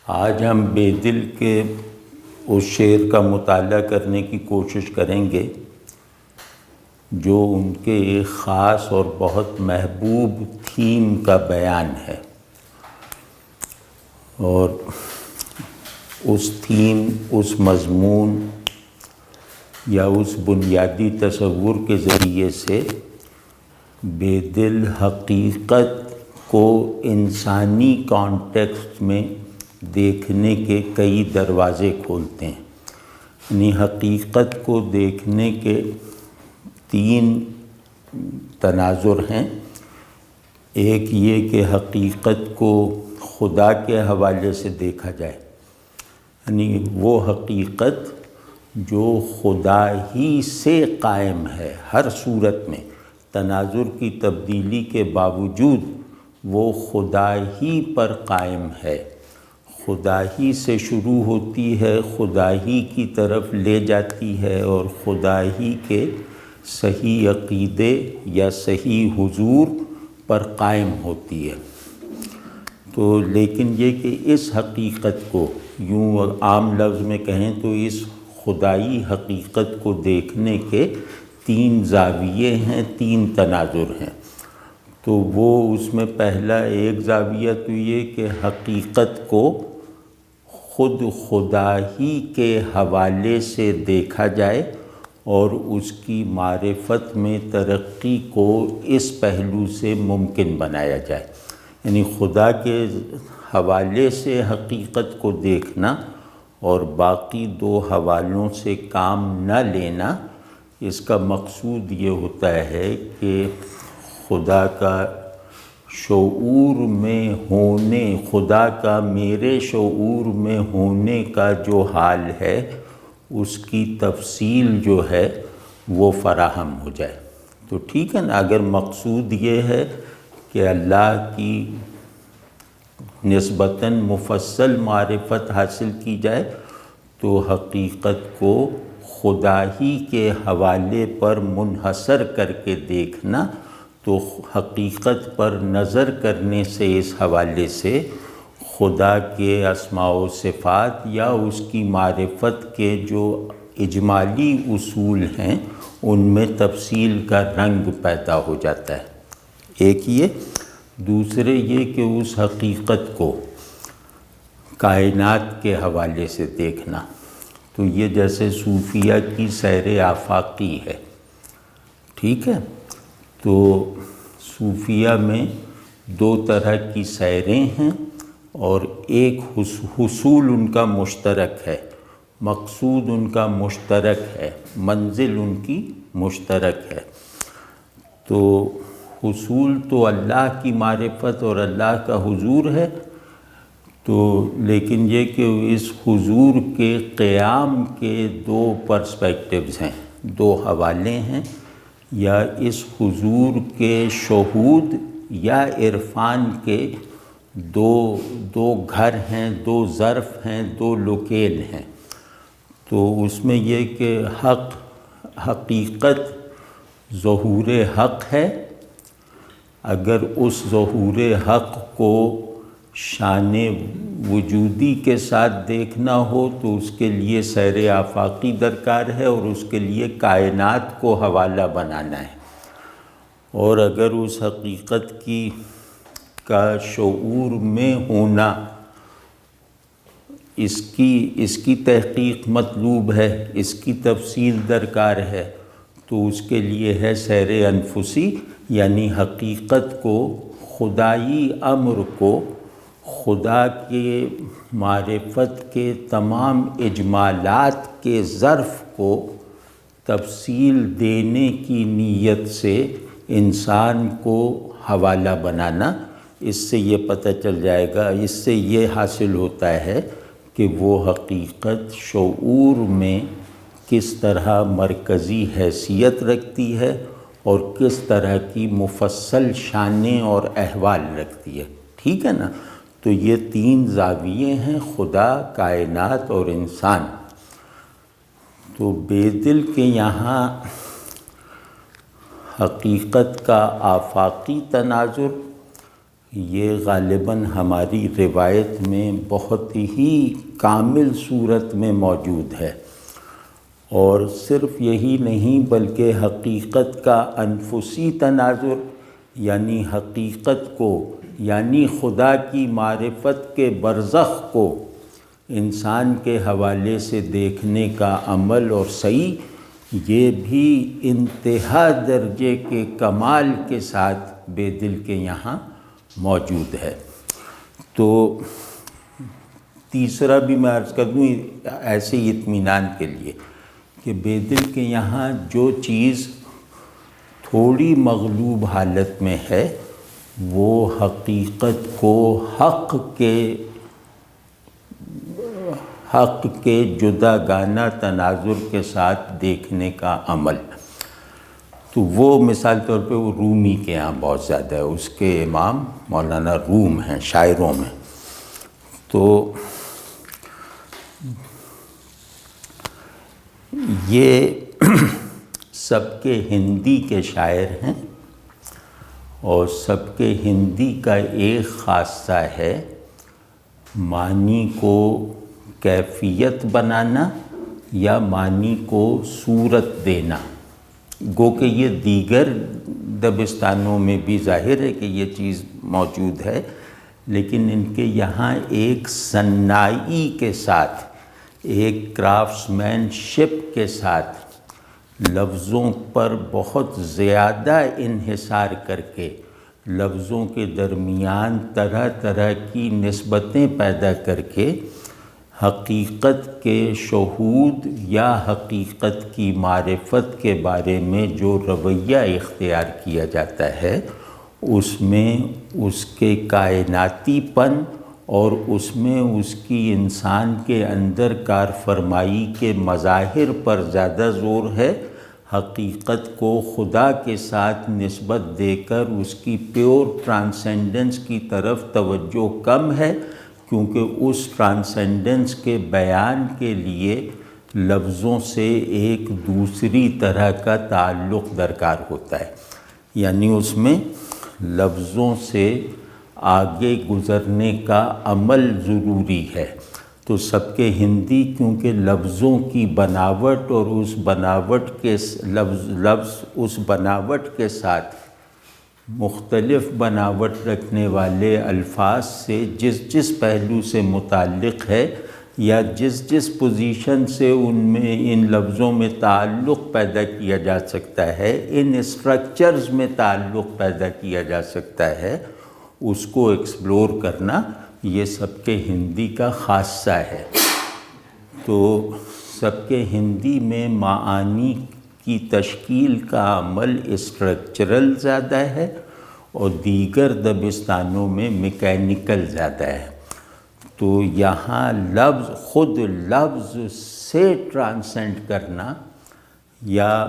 آج ہم بے دل کے اس شعر کا مطالعہ کرنے کی کوشش کریں گے جو ان کے ایک خاص اور بہت محبوب تھیم کا بیان ہے، اور اس تھیم، اس مضمون یا اس بنیادی تصور کے ذریعے سے بے دل حقیقت کو انسانی کانٹیکسٹ میں دیکھنے کے کئی دروازے کھولتے ہیں۔ یعنی حقیقت کو دیکھنے کے تین تناظر ہیں۔ ایک یہ کہ حقیقت کو خدا کے حوالے سے دیکھا جائے، یعنی وہ حقیقت جو خدا ہی سے قائم ہے، ہر صورت میں تناظر کی تبدیلی کے باوجود وہ خدا ہی پر قائم ہے، خدا ہی سے شروع ہوتی ہے، خدا ہی کی طرف لے جاتی ہے اور خدا ہی کے صحیح عقیدے یا صحیح حضور پر قائم ہوتی ہے۔ تو لیکن یہ کہ اس حقیقت کو یوں عام لفظ میں کہیں تو اس خدائی حقیقت کو دیکھنے کے تین زاویے ہیں، تین تناظر ہیں۔ تو وہ اس میں پہلا ایک زاویہ تو یہ کہ حقیقت کو خود خدا ہی کے حوالے سے دیکھا جائے اور اس کی معرفت میں ترقی کو اس پہلو سے ممکن بنایا جائے۔ یعنی خدا کے حوالے سے حقیقت کو دیکھنا اور باقی دو حوالوں سے کام نہ لینا، اس کا مقصود یہ ہوتا ہے کہ خدا کا شعور میں ہونے، خدا کا میرے شعور میں ہونے کا جو حال ہے اس کی تفصیل جو ہے وہ فراہم ہو جائے۔ تو ٹھیک ہے نا، اگر مقصود یہ ہے کہ اللہ کی نسبتاً مفصل معرفت حاصل کی جائے تو حقیقت کو خدا ہی کے حوالے پر منحصر کر کے دیکھنا، تو حقیقت پر نظر کرنے سے اس حوالے سے خدا کے اسماء و صفات یا اس کی معرفت کے جو اجمالی اصول ہیں ان میں تفصیل کا رنگ پیدا ہو جاتا ہے۔ ایک یہ، دوسرے یہ کہ اس حقیقت کو کائنات کے حوالے سے دیکھنا، تو یہ جیسے صوفیہ کی سیر آفاقی ہے، ٹھیک ہے۔ تو صوفیہ میں دو طرح کی سیریں ہیں اور ایک حصول ان کا مشترک ہے، مقصود ان کا مشترک ہے، منزل ان کی مشترک ہے۔ تو حصول تو اللہ کی معرفت اور اللہ کا حضور ہے، تو لیکن یہ کہ اس حضور کے قیام کے دو پرسپیکٹیوز ہیں، دو حوالے ہیں، یا اس حضور کے شہود یا عرفان کے دو گھر ہیں، دو ظرف ہیں، دو لوکیل ہیں۔ تو اس میں یہ کہ حقیقت ظہور حق ہے، اگر اس ظہور حق کو شان وجودی کے ساتھ دیکھنا ہو تو اس کے لیے سیر آفاقی درکار ہے اور اس کے لیے کائنات کو حوالہ بنانا ہے۔ اور اگر اس حقیقت کا شعور میں ہونا، اس کی تحقیق مطلوب ہے، اس کی تفصیل درکار ہے، تو اس کے لیے ہے سیر انفسی، یعنی حقیقت کو، خدائی امر کو، خدا کے معرفت کے تمام اجمالات کے ظرف کو تفصیل دینے کی نیت سے انسان کو حوالہ بنانا۔ اس سے یہ پتہ چل جائے گا، اس سے یہ حاصل ہوتا ہے کہ وہ حقیقت شعور میں کس طرح مرکزی حیثیت رکھتی ہے اور کس طرح کی مفصل شانیں اور احوال رکھتی ہے، ٹھیک ہے نا۔ تو یہ تین زاویے ہیں، خدا، کائنات اور انسان۔ تو بے دل کے یہاں حقیقت کا آفاقی تناظر یہ غالباً ہماری روایت میں بہت ہی کامل صورت میں موجود ہے، اور صرف یہی نہیں بلکہ حقیقت کا انفسی تناظر، یعنی حقیقت کو، یعنی خدا کی معرفت کے برزخ کو انسان کے حوالے سے دیکھنے کا عمل اور صحیح، یہ بھی انتہا درجے کے کمال کے ساتھ بے دل کے یہاں موجود ہے۔ تو تیسرا بھی میں عرض کر دوں ایسے ہی اطمینان کے لیے کہ بے دل کے یہاں جو چیز تھوڑی مغلوب حالت میں ہے وہ حقیقت کو حق کے جداگانہ تناظر کے ساتھ دیکھنے کا عمل، تو وہ مثال طور پہ وہ رومی کے یہاں بہت زیادہ ہے، اس کے امام مولانا روم ہیں شاعروں میں۔ تو یہ سب کے ہندی کے شاعر ہیں، اور سب کے ہندی کا ایک خاصہ ہے معنی کو کیفیت بنانا یا معنی کو صورت دینا۔ گو کہ یہ دیگر دبستانوں میں بھی ظاہر ہے کہ یہ چیز موجود ہے، لیکن ان کے یہاں ایک صناعی کے ساتھ، ایک کرافٹس مین شپ کے ساتھ لفظوں پر بہت زیادہ انحصار کر کے لفظوں کے درمیان طرح طرح کی نسبتیں پیدا کر کے حقیقت کے شہود یا حقیقت کی معرفت کے بارے میں جو رویہ اختیار کیا جاتا ہے اس میں اس کے کائناتی پن اور اس میں اس کی انسان کے اندر کار فرمائی کے مظاہر پر زیادہ زور ہے۔ حقیقت کو خدا کے ساتھ نسبت دے کر اس کی پیور ٹرانسینڈنس کی طرف توجہ کم ہے، کیونکہ اس ٹرانسینڈنس کے بیان کے لیے لفظوں سے ایک دوسری طرح کا تعلق درکار ہوتا ہے، یعنی اس میں لفظوں سے آگے گزرنے کا عمل ضروری ہے۔ تو سب کے ہندی کیونکہ لفظوں کی بناوٹ اور اس بناوٹ کے لفظ اس بناوٹ کے ساتھ مختلف بناوٹ رکھنے والے الفاظ سے جس پہلو سے متعلق ہے یا جس پوزیشن سے ان میں ان لفظوں میں تعلق پیدا کیا جا سکتا ہے، ان اسٹرکچرز میں تعلق پیدا کیا جا سکتا ہے، اس کو ایکسپلور کرنا یہ سب کے ہندی کا خاصہ ہے۔ تو سب کے ہندی میں معانی کی تشکیل کا عمل اسٹرکچرل زیادہ ہے اور دیگر دبستانوں میں میکینیکل زیادہ ہے۔ تو یہاں خود لفظ سے ٹرانسینڈ کرنا یا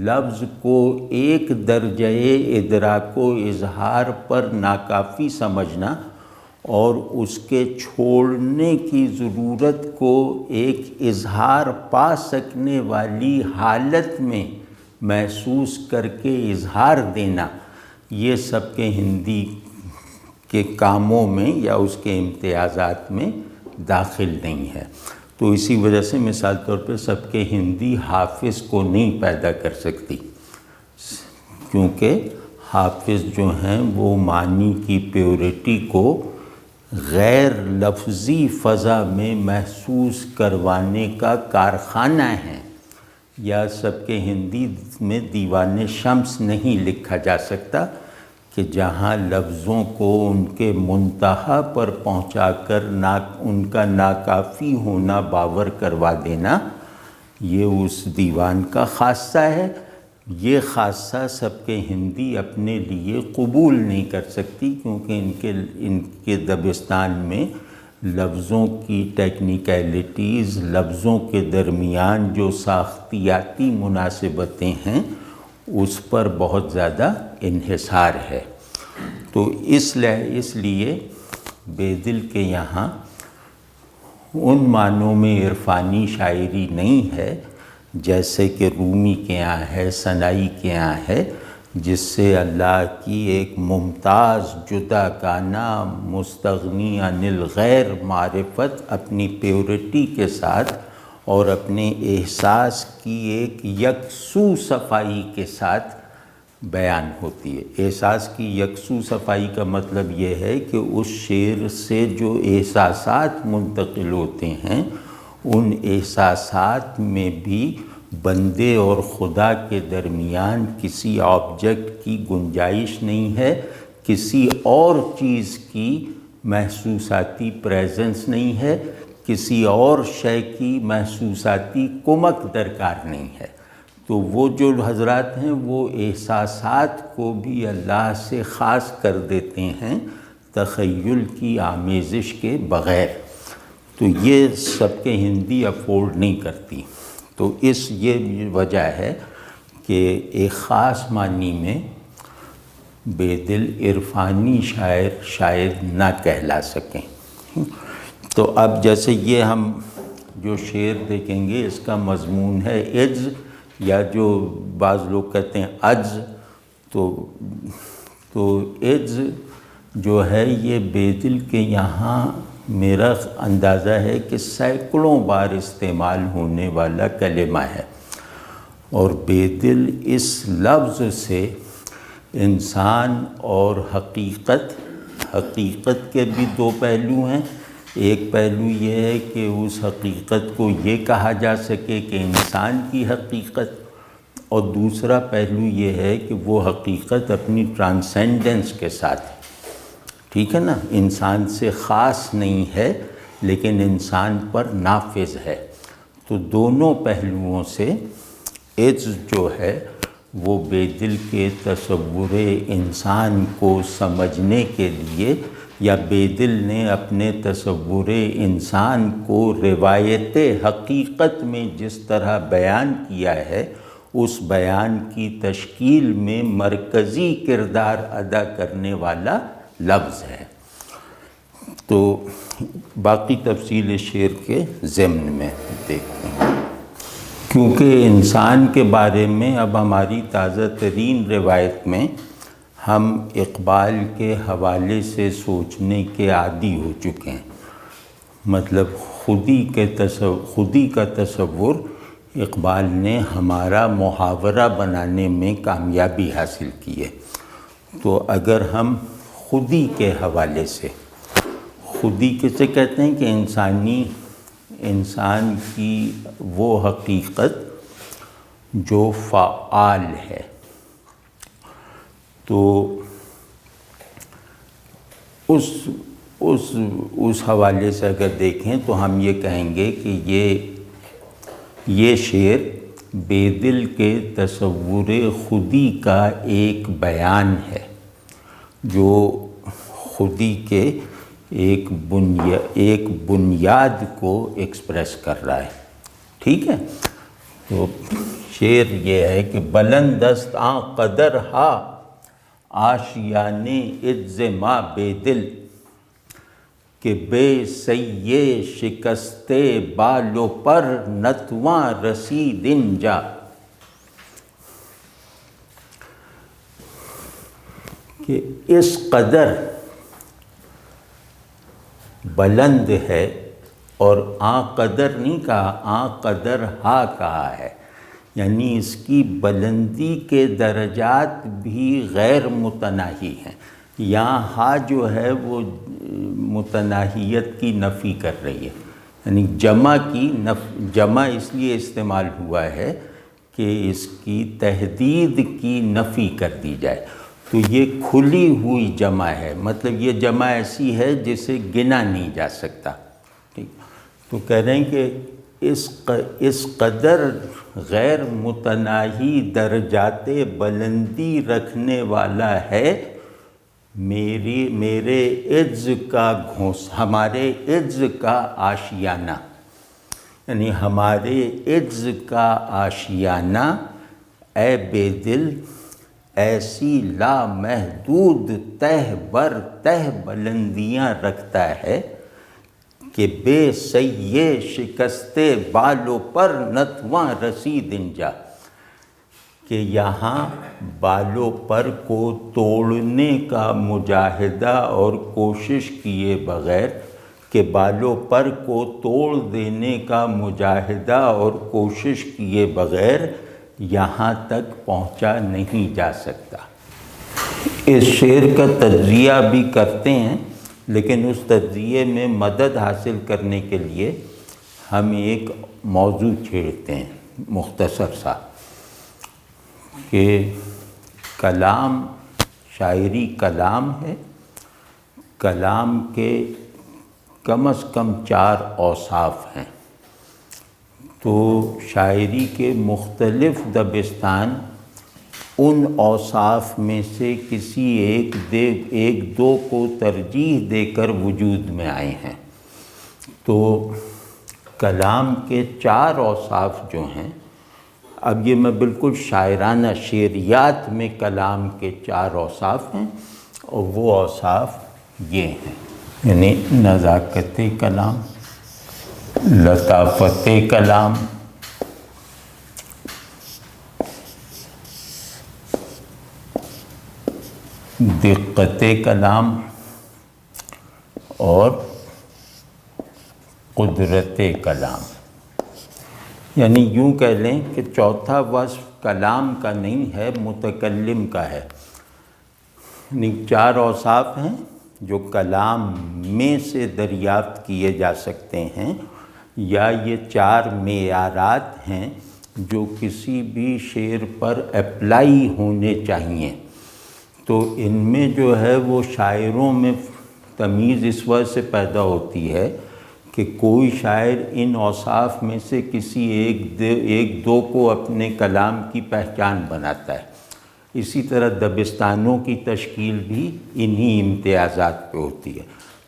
لفظ کو ایک درجۂ ادراک و اظہار پر ناکافی سمجھنا اور اس کے چھوڑنے کی ضرورت کو ایک اظہار پا سکنے والی حالت میں محسوس کر کے اظہار دینا، یہ سب کے ہندی کے کاموں میں یا اس کے امتیازات میں داخل نہیں ہے۔ تو اسی وجہ سے مثال طور پہ سب کے ہندی حافظ کو نہیں پیدا کر سکتی، کیونکہ حافظ جو ہیں وہ معنی کی پیورٹی کو غیر لفظی فضا میں محسوس کروانے کا کارخانہ ہے، یا سب کے ہندی میں دیوان شمس نہیں لکھا جا سکتا کہ جہاں لفظوں کو ان کے منتہا پر پہنچا کر ان کا ناکافی ہونا باور کروا دینا، یہ اس دیوان کا خاصہ ہے۔ یہ خاصہ سب کے ہندی اپنے لیے قبول نہیں کر سکتی، کیونکہ ان کے دبستان میں لفظوں کی ٹیکنیکلٹیز، لفظوں کے درمیان جو ساختیاتی مناسبتیں ہیں اس پر بہت زیادہ انحصار ہے۔ تو اس لیے بے دل کے یہاں ان معنوں میں عرفانی شاعری نہیں ہے جیسے کہ رومی کے یہاں ہے، صناعی کے یہاں ہے، جس سے اللہ کی ایک ممتاز جدا گانا مستغنی عن الغیر معرفت اپنی پیورٹی کے ساتھ اور اپنے احساس کی ایک یکسو صفائی کے ساتھ بیان ہوتی ہے۔ احساس کی یکسو صفائی کا مطلب یہ ہے کہ اس شعر سے جو احساسات منتقل ہوتے ہیں ان احساسات میں بھی بندے اور خدا کے درمیان کسی آبجیکٹ کی گنجائش نہیں ہے، کسی اور چیز کی محسوساتی پریزنس نہیں ہے، کسی اور شے کی محسوساتی کمک درکار نہیں ہے۔ تو وہ جو حضرات ہیں وہ احساسات کو بھی اللہ سے خاص کر دیتے ہیں تخیل کی آمیزش کے بغیر، تو یہ سب کے ہندی افورڈ نہیں کرتی۔ تو یہ وجہ ہے کہ ایک خاص معنی میں بے دل عرفانی شاعر شاید نہ کہلا سکیں۔ تو اب جیسے یہ ہم جو شعر دیکھیں گے اس کا مضمون ہے عجز، یا جو بعض لوگ کہتے ہیں عجز، تو عجز جو ہے یہ بے دل کے یہاں میرا اندازہ ہے کہ سینکڑوں بار استعمال ہونے والا کلمہ ہے، اور بے دل اس لفظ سے انسان اور حقیقت کے بھی دو پہلو ہیں۔ ایک پہلو یہ ہے کہ اس حقیقت کو یہ کہا جا سکے کہ انسان کی حقیقت، اور دوسرا پہلو یہ ہے کہ وہ حقیقت اپنی ٹرانسینڈنس کے ساتھ، ٹھیک ہے نا، انسان سے خاص نہیں ہے لیکن انسان پر نافذ ہے۔ تو دونوں پہلوؤں سے عجز جو ہے وہ بے دل کے تصور انسان کو سمجھنے کے لیے، یا بے دل نے اپنے تصور انسان کو روایت حقیقت میں جس طرح بیان کیا ہے اس بیان کی تشکیل میں مرکزی کردار ادا کرنے والا لفظ ہے۔ تو باقی تفصیل شعر کے ضمن میں دیکھتے ہیں۔ کیونکہ انسان کے بارے میں اب ہماری تازہ ترین روایت میں ہم اقبال کے حوالے سے سوچنے کے عادی ہو چکے ہیں، مطلب خودی کا تصور اقبال نے ہمارا محاورہ بنانے میں کامیابی حاصل کی ہے۔ تو اگر ہم خودی کے حوالے سے، خودی کسے کہتے ہیں کہ انسان کی وہ حقیقت جو فعال ہے، تو اس حوالے سے اگر دیکھیں تو ہم یہ کہیں گے کہ یہ شعر بے دل کے تصور خودی کا ایک بیان ہے جو خودی کے ایک بنیاد کو ایکسپریس کر رہا ہے، ٹھیک ہے۔ تو شعر یہ ہے کہ بلند است آن قدر ہا آشیانِ عجز ما بے دل، کہ بے سیے شکستے بال و پر نتواں رسید انجا۔ کہ اس قدر بلند ہے، اور آن قدر نہیں کہا، آن قدر ہا کہا ہے، یعنی اس کی بلندی کے درجات بھی غیر متناہی ہیں۔ یہاں ہا جو ہے وہ متناہیت کی نفی کر رہی ہے، یعنی جمع اس لیے استعمال ہوا ہے کہ اس کی تحدید کی نفی کر دی جائے۔ تو یہ کھلی ہوئی جمع ہے، مطلب یہ جمع ایسی ہے جسے گنا نہیں جا سکتا، ٹھیک۔ تو کہہ رہے ہیں کہ اس قدر غیر متناہی درجات بلندی رکھنے والا ہے میرے عجز کا ہمارے عجز کا آشیانہ، یعنی ہمارے عجز کا آشیانہ اے بے دل ایسی لامحدود تہ بر تہ بلندیاں رکھتا ہے کہ بے سیے شکستے بالوں پر نتواں رسید انجا، کہ یہاں بالوں پر کو توڑنے کا مجاہدہ اور کوشش کیے بغیر، کہ بالوں پر کو توڑ دینے کا مجاہدہ اور کوشش کیے بغیر یہاں تک پہنچا نہیں جا سکتا۔ اس شعر کا تجزیہ بھی کرتے ہیں، لیکن اس تجزیے میں مدد حاصل کرنے کے لیے ہم ایک موضوع چھیڑتے ہیں مختصر سا، کہ کلام، شاعری کلام ہے، کلام کے کم از کم 4 اوصاف ہیں۔ تو شاعری کے مختلف دبستان ان اوصاف میں سے کسی ایک دو کو ترجیح دے کر وجود میں آئے ہیں۔ تو کلام کے 4 اوصاف جو ہیں، اب یہ میں بالکل شاعرانہ شعریات میں کلام کے 4 اوصاف ہیں، اور وہ اوصاف یہ ہیں، یعنی نزاکت کلام، لطافت کلام، دقت کلام، اور قدرت کلام۔ یعنی یوں کہہ لیں کہ چوتھا وصف کلام کا نہیں ہے، متکلم کا ہے۔ یعنی 4 اوصاف ہیں جو کلام میں سے دریافت کیے جا سکتے ہیں، یا یہ 4 معیارات ہیں جو کسی بھی شعر پر اپلائی ہونے چاہیے۔ تو ان میں جو ہے وہ شاعروں میں تمیز اس وجہ سے پیدا ہوتی ہے کہ کوئی شاعر ان اوصاف میں سے کسی ایک دو کو اپنے کلام کی پہچان بناتا ہے۔ اسی طرح دبستانوں کی تشکیل بھی انہی امتیازات پہ ہوتی ہے۔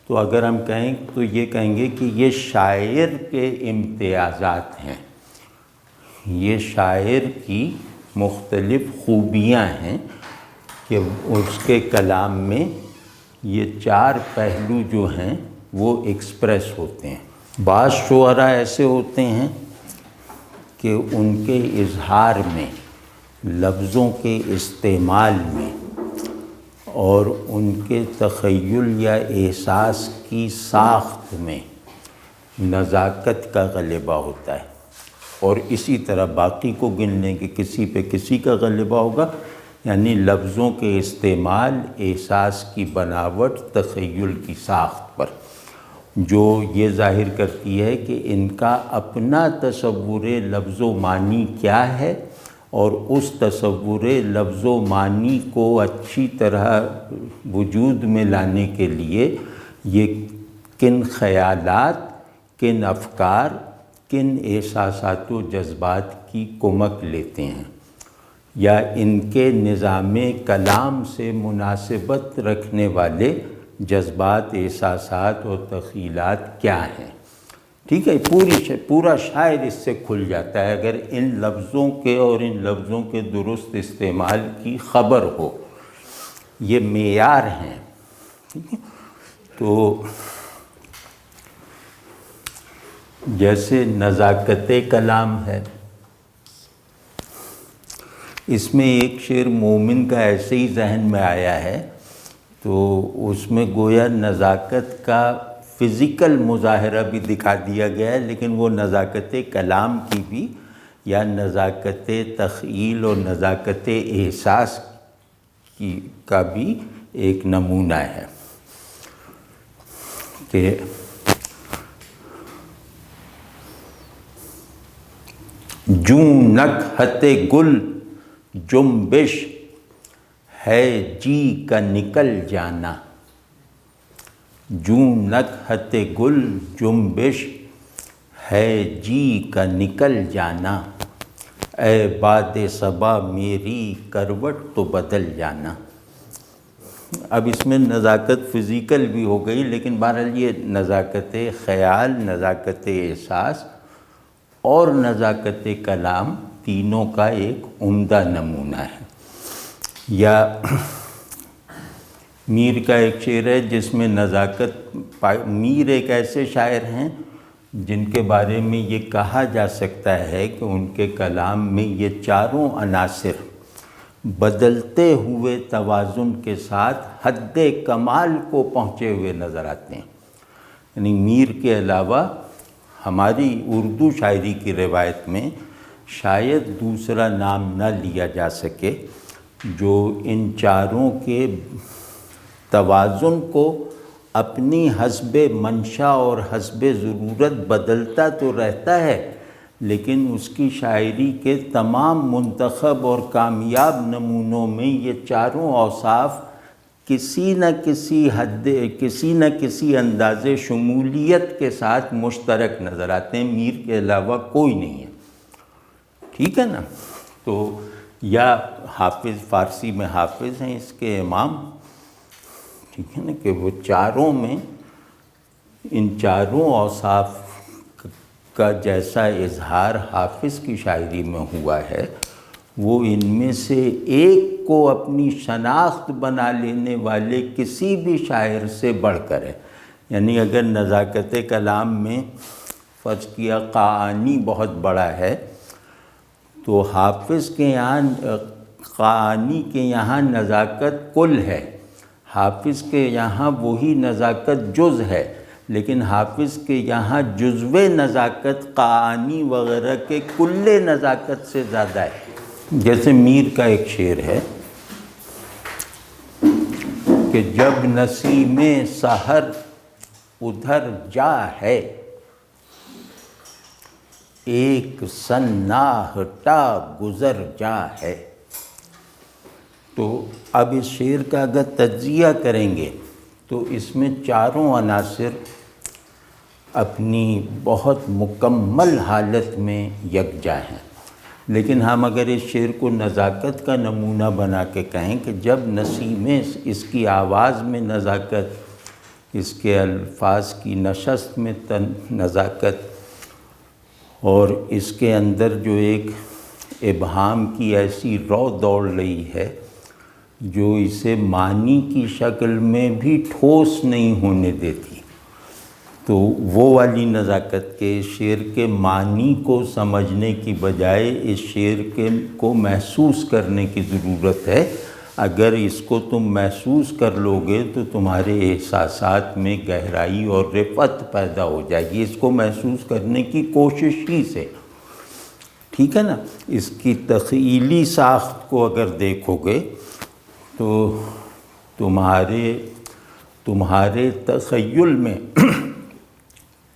تو اگر ہم کہیں تو یہ کہیں گے کہ یہ شاعر کے امتیازات ہیں، یہ شاعر کی مختلف خوبیاں ہیں کہ اس کے کلام میں یہ 4 پہلو جو ہیں وہ ایکسپریس ہوتے ہیں۔ بعض شعراء ایسے ہوتے ہیں کہ ان کے اظہار میں، لفظوں کے استعمال میں، اور ان کے تخیل یا احساس کی ساخت میں نزاکت کا غلبہ ہوتا ہے، اور اسی طرح باقی کو گن لیں کہ کسی پہ کسی کا غلبہ ہوگا، یعنی لفظوں کے استعمال، احساس کی بناوٹ، تخیل کی ساخت پر، جو یہ ظاہر کرتی ہے کہ ان کا اپنا تصور لفظ و معنی کیا ہے، اور اس تصور لفظ و معنی کو اچھی طرح وجود میں لانے کے لیے یہ کن خیالات، کن افکار، کن احساسات و جذبات کی کمک لیتے ہیں، یا ان کے نظام کلام سے مناسبت رکھنے والے جذبات، احساسات اور تخیلات کیا ہیں۔ ٹھیک ہے، پورا شاعر اس سے کھل جاتا ہے اگر ان لفظوں کے اور ان لفظوں کے درست استعمال کی خبر ہو۔ یہ معیار ہیں۔ ٹھیک ہے، تو جیسے نزاکت کلام ہے، اس میں ایک شعر مومن کا ایسے ہی ذہن میں آیا ہے، تو اس میں گویا نزاکت کا فزیکل مظاہرہ بھی دکھا دیا گیا ہے، لیکن وہ نزاکت کلام کی بھی، یا نزاکت تخیل اور نزاکت احساس کا بھی ایک نمونہ ہے کہ جوں نکہت گل جنبش ہے جی کا نکل جانا، جوں نکہت گل جنبش ہے جی کا نکل جانا، اے باد صبا میری کروٹ تو بدل جانا۔ اب اس میں نزاکت فزیکل بھی ہو گئی، لیکن بہرحال یہ نزاکت خیال، نزاکت احساس اور نزاکت کلام تینوں کا ایک عمدہ نمونہ ہے۔ یا میر کا ایک شعر ہے جس میں نزاکت، میر ایک ایسے شاعر ہیں جن کے بارے میں یہ کہا جا سکتا ہے کہ ان کے کلام میں یہ چاروں عناصر بدلتے ہوئے توازن کے ساتھ حد کمال کو پہنچے ہوئے نظر آتے ہیں۔ یعنی میر کے علاوہ ہماری اردو شاعری کی روایت میں شاید دوسرا نام نہ لیا جا سکے جو ان چاروں کے توازن کو اپنی حسب منشا اور حسب ضرورت بدلتا تو رہتا ہے، لیکن اس کی شاعری کے تمام منتخب اور کامیاب نمونوں میں یہ چاروں اوصاف کسی نہ کسی انداز شمولیت کے ساتھ مشترک نظر آتے ہیں۔ میر کے علاوہ کوئی نہیں ہے، ٹھیک ہے نا؟ تو یا حافظ، فارسی میں حافظ ہیں اس کے امام، ٹھیک ہے نا، کہ وہ چاروں میں ان چاروں اوصاف کا جیسا اظہار حافظ کی شاعری میں ہوا ہے وہ ان میں سے ایک کو اپنی شناخت بنا لینے والے کسی بھی شاعر سے بڑھ کر ہے۔ یعنی اگر نزاکت کلام میں فرض کیا قاآنی بہت بڑا ہے تو حافظ کے یہاں قاآنی کے یہاں نزاکت کل ہے، حافظ کے یہاں وہی نزاکت جز ہے، لیکن حافظ کے یہاں جزو نزاکت قاآنی وغیرہ کے کل نزاکت سے زیادہ ہے۔ جیسے میر کا ایک شعر ہے کہ جب نسیم سحر ادھر جا ہے، ایک سناہٹا گزر جا ہے۔ تو اب اس شعر کا اگر تجزیہ کریں گے تو اس میں چاروں عناصر اپنی بہت مکمل حالت میں یکجا ہیں، لیکن ہم اگر اس شعر کو نزاکت کا نمونہ بنا کے کہیں کہ جب نسیمیں، اس کی آواز میں نزاکت، اس کے الفاظ کی نشست میں نزاکت، اور اس کے اندر جو ایک ابہام کی ایسی رو دوڑ رہی ہے جو اسے معنی کی شکل میں بھی ٹھوس نہیں ہونے دیتی، تو وہ والی نزاکت کے شعر کے معنی کو سمجھنے کی بجائے اس شعر کو محسوس کرنے کی ضرورت ہے۔ اگر اس کو تم محسوس کر لو گے تو تمہارے احساسات میں گہرائی اور رفعت پیدا ہو جائے گی، اس کو محسوس کرنے کی کوشش ہی سے، ٹھیک ہے نا؟ اس کی تخیلی ساخت کو اگر دیکھو گے تو تمہارے تخیل میں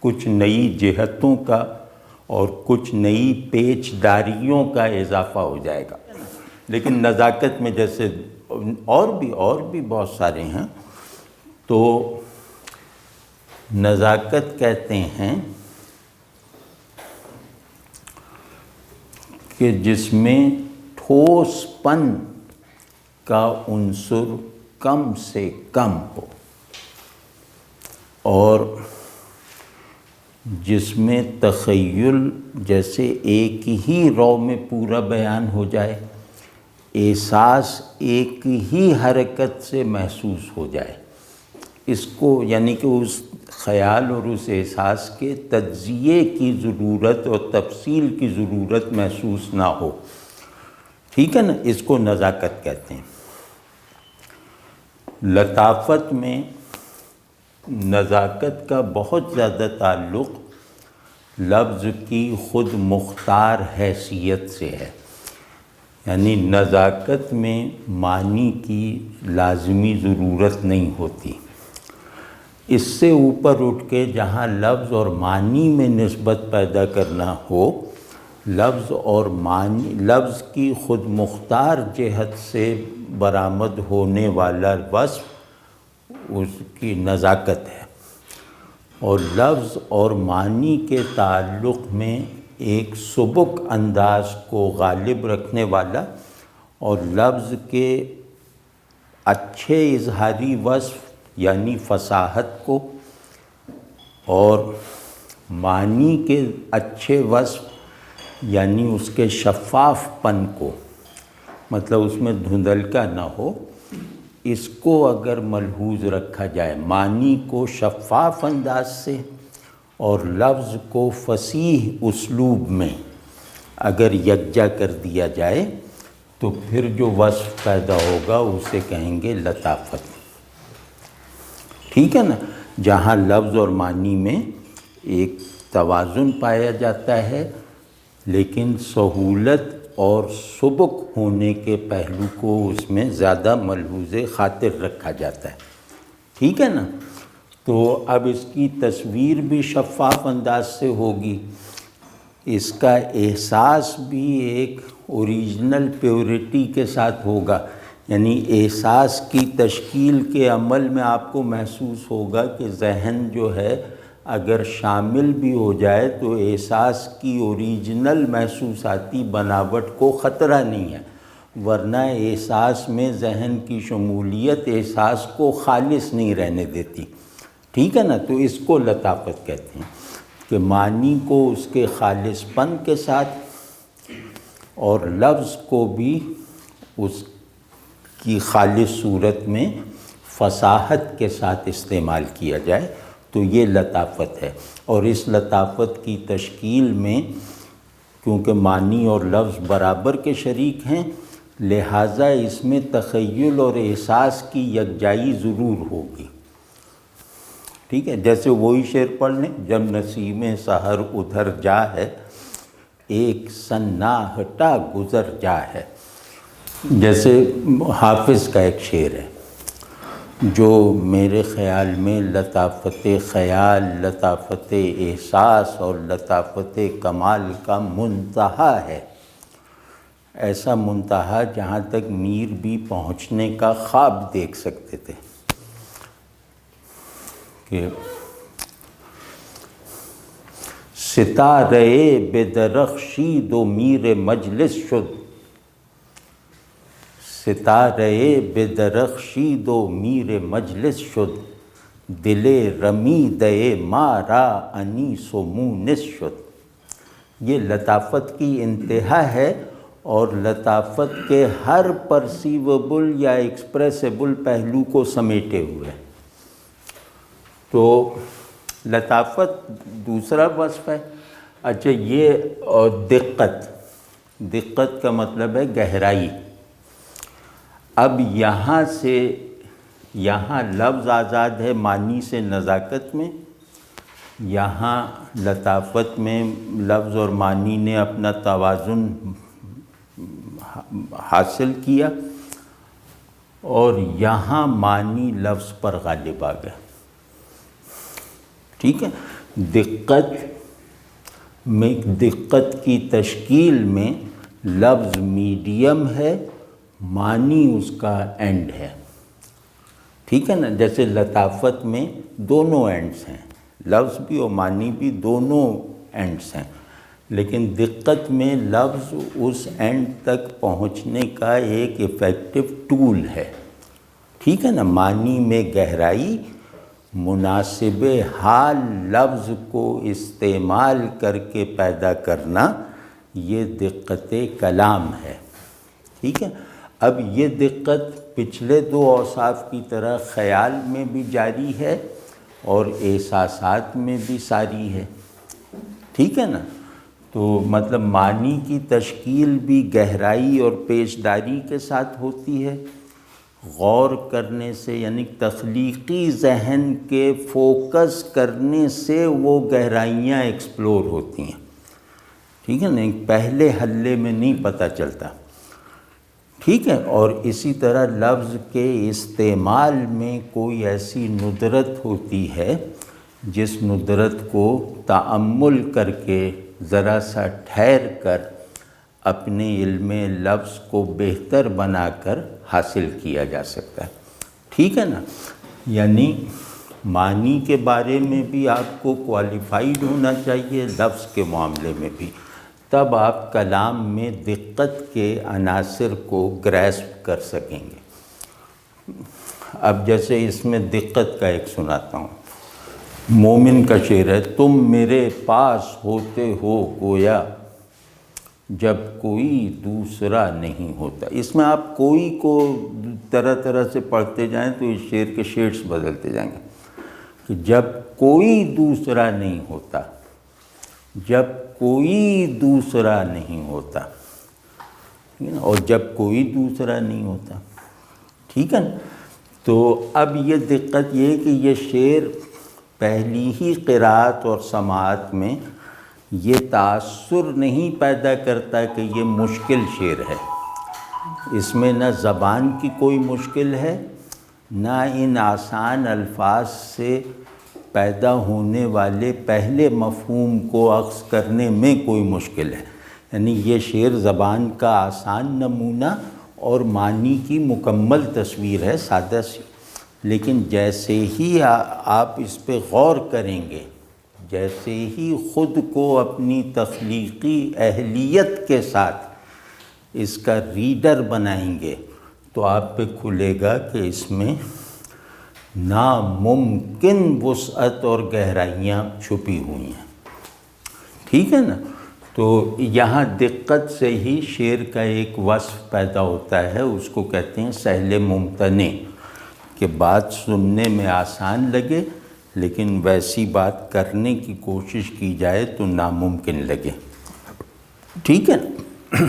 کچھ نئی جہتوں کا اور کچھ نئی پیچ داریوں کا اضافہ ہو جائے گا۔ لیکن نزاکت میں جیسے اور بھی بہت سارے ہیں، تو نزاکت کہتے ہیں کہ جس میں ٹھوس پن کا عنصر کم سے کم ہو، اور جس میں تخیل جیسے ایک ہی رو میں پورا بیان ہو جائے، احساس ایک ہی حرکت سے محسوس ہو جائے، اس کو یعنی کہ اس خیال اور اس احساس کے تجزیے کی ضرورت اور تفصیل کی ضرورت محسوس نہ ہو، ٹھیک ہے نا؟ اس کو نزاکت کہتے ہیں۔ لطافت میں نزاکت کا بہت زیادہ تعلق لفظ کی خود مختار حیثیت سے ہے، یعنی نزاکت میں معنی کی لازمی ضرورت نہیں ہوتی۔ اس سے اوپر اٹھ کے جہاں لفظ اور معنی میں نسبت پیدا کرنا ہو، لفظ کی خود مختار جہت سے برآمد ہونے والا وصف اس کی نزاکت ہے، اور لفظ اور معنی کے تعلق میں ایک سبک انداز کو غالب رکھنے والا اور لفظ کے اچھے اظہاری وصف یعنی فصاحت کو اور معنی کے اچھے وصف یعنی اس کے شفاف پن کو، مطلب اس میں دھندلکا نہ ہو، اس کو اگر ملحوظ رکھا جائے، معنی کو شفاف انداز سے اور لفظ کو فصیح اسلوب میں اگر یکجا کر دیا جائے تو پھر جو وصف پیدا ہوگا اسے کہیں گے لطافت. ٹھیک ہے نا؟ جہاں لفظ اور معنی میں ایک توازن پایا جاتا ہے لیکن سہولت اور سبک ہونے کے پہلو کو اس میں زیادہ ملحوظ خاطر رکھا جاتا ہے. ٹھیک ہے نا؟ تو اب اس کی تصویر بھی شفاف انداز سے ہوگی، اس کا احساس بھی ایک اوریجنل پیورٹی کے ساتھ ہوگا، یعنی احساس کی تشکیل کے عمل میں آپ کو محسوس ہوگا کہ ذہن جو ہے اگر شامل بھی ہو جائے تو احساس کی اوریجنل محسوساتی بناوٹ کو خطرہ نہیں ہے، ورنہ احساس میں ذہن کی شمولیت احساس کو خالص نہیں رہنے دیتی. ٹھیک ہے نا؟ تو اس کو لطافت کہتے ہیں کہ معنی کو اس کے خالص پن کے ساتھ اور لفظ کو بھی اس کی خالص صورت میں فصاحت کے ساتھ استعمال کیا جائے تو یہ لطافت ہے. اور اس لطافت کی تشکیل میں کیونکہ معنی اور لفظ برابر کے شریک ہیں لہٰذا اس میں تخیل اور احساس کی یکجائی ضرور ہوگی. ٹھیک ہے؟ جیسے وہی شعر پڑھ لیں، جب نسیم سحر ادھر جا ہے ایک سناہٹا گزر جا ہے. جیسے حافظ کا ایک شعر ہے جو میرے خیال میں لطافت خیال، لطافت احساس اور لطافت کمال کا منتہا ہے. ایسا منتہا جہاں تک میر بھی پہنچنے کا خواب دیکھ سکتے تھے کہ ستارے بے درخشید و میر مجلس شد، ستارے بے درخشید و میر مجلس شد، دل رمیدہ مارا انیس و مونس شد. یہ لطافت کی انتہا ہے اور لطافت کے ہر پرسیویبل یا ایکسپریسیبل پہلو کو سمیٹے ہوئے. تو لطافت دوسرا وصف ہے. اچھا، یہ دقت کا مطلب ہے گہرائی. اب یہاں سے یہاں لفظ آزاد ہے معنی سے نزاکت میں، یہاں لطافت میں لفظ اور معنی نے اپنا توازن حاصل کیا اور یہاں معنی لفظ پر غالب آ گیا. ٹھیک ہے؟ دقت کی تشکیل میں لفظ میڈیم ہے، معنی اس کا اینڈ ہے. ٹھیک ہے نا؟ جیسے لطافت میں دونوں اینڈز ہیں، لفظ بھی اور معنی بھی دونوں اینڈز ہیں، لیکن دقت میں لفظ اس اینڈ تک پہنچنے کا ایک ایفیکٹو ٹول ہے. ٹھیک ہے نا؟ معنی میں گہرائی، مناسب حال لفظ کو استعمال کر کے پیدا کرنا، یہ دقت کلام ہے. ٹھیک ہے؟ اب یہ دقت پچھلے دو اوصاف کی طرح خیال میں بھی جاری ہے اور احساسات میں بھی ساری ہے. ٹھیک ہے نا؟ تو مطلب معنی کی تشکیل بھی گہرائی اور پیشداری کے ساتھ ہوتی ہے، غور کرنے سے یعنی تخلیقی ذہن کے فوکس کرنے سے وہ گہرائیاں ایکسپلور ہوتی ہیں. ٹھیک ہے نا؟ پہلے حلے میں نہیں پتہ چلتا. ٹھیک ہے؟ اور اسی طرح لفظ کے استعمال میں کوئی ایسی ندرت ہوتی ہے جس ندرت کو تأمل کر کے ذرا سا ٹھہر کر اپنے علم لفظ کو بہتر بنا کر حاصل کیا جا سکتا ہے. ٹھیک ہے نا؟ یعنی معنی کے بارے میں بھی آپ کو کوالیفائیڈ ہونا چاہیے، لفظ کے معاملے میں بھی، تب آپ کلام میں دقت کے عناصر کو گریسپ کر سکیں گے. اب جیسے اس میں دقت کا ایک سناتا ہوں. مومن کا شعر ہے، تم میرے پاس ہوتے ہو گویا جب کوئی دوسرا نہیں ہوتا. اس میں آپ کوئی کو طرح طرح سے پڑھتے جائیں تو اس شعر کے شیڈز بدلتے جائیں گے کہ جب کوئی دوسرا نہیں ہوتا، جب کوئی دوسرا نہیں ہوتا. ٹھیک ہے نا، اور جب کوئی دوسرا نہیں ہوتا، ٹھیک ہے نا۔ تو اب یہ دقت یہ ہے کہ یہ شعر پہلی ہی قرأت اور سماعت میں یہ تاثر نہیں پیدا کرتا کہ یہ مشکل شعر ہے۔ اس میں نہ زبان کی کوئی مشکل ہے، نہ ان آسان الفاظ سے پیدا ہونے والے پہلے مفہوم کو اخذ کرنے میں کوئی مشکل ہے۔ یعنی یہ شعر زبان کا آسان نمونہ اور معنی کی مکمل تصویر ہے، سادہ سی، لیکن جیسے ہی آپ اس پہ غور کریں گے، جیسے ہی خود کو اپنی تخلیقی اہلیت کے ساتھ اس کا ریڈر بنائیں گے تو آپ پہ کھلے گا کہ اس میں ناممکن وسعت اور گہرائیاں چھپی ہوئی ہیں، ٹھیک ہے نا۔ تو یہاں دقت سے ہی شعر کا ایک وصف پیدا ہوتا ہے، اس کو کہتے ہیں سہل ممتنع، کہ بات سننے میں آسان لگے لیکن ویسی بات کرنے کی کوشش کی جائے تو ناممکن لگے، ٹھیک ہے نا۔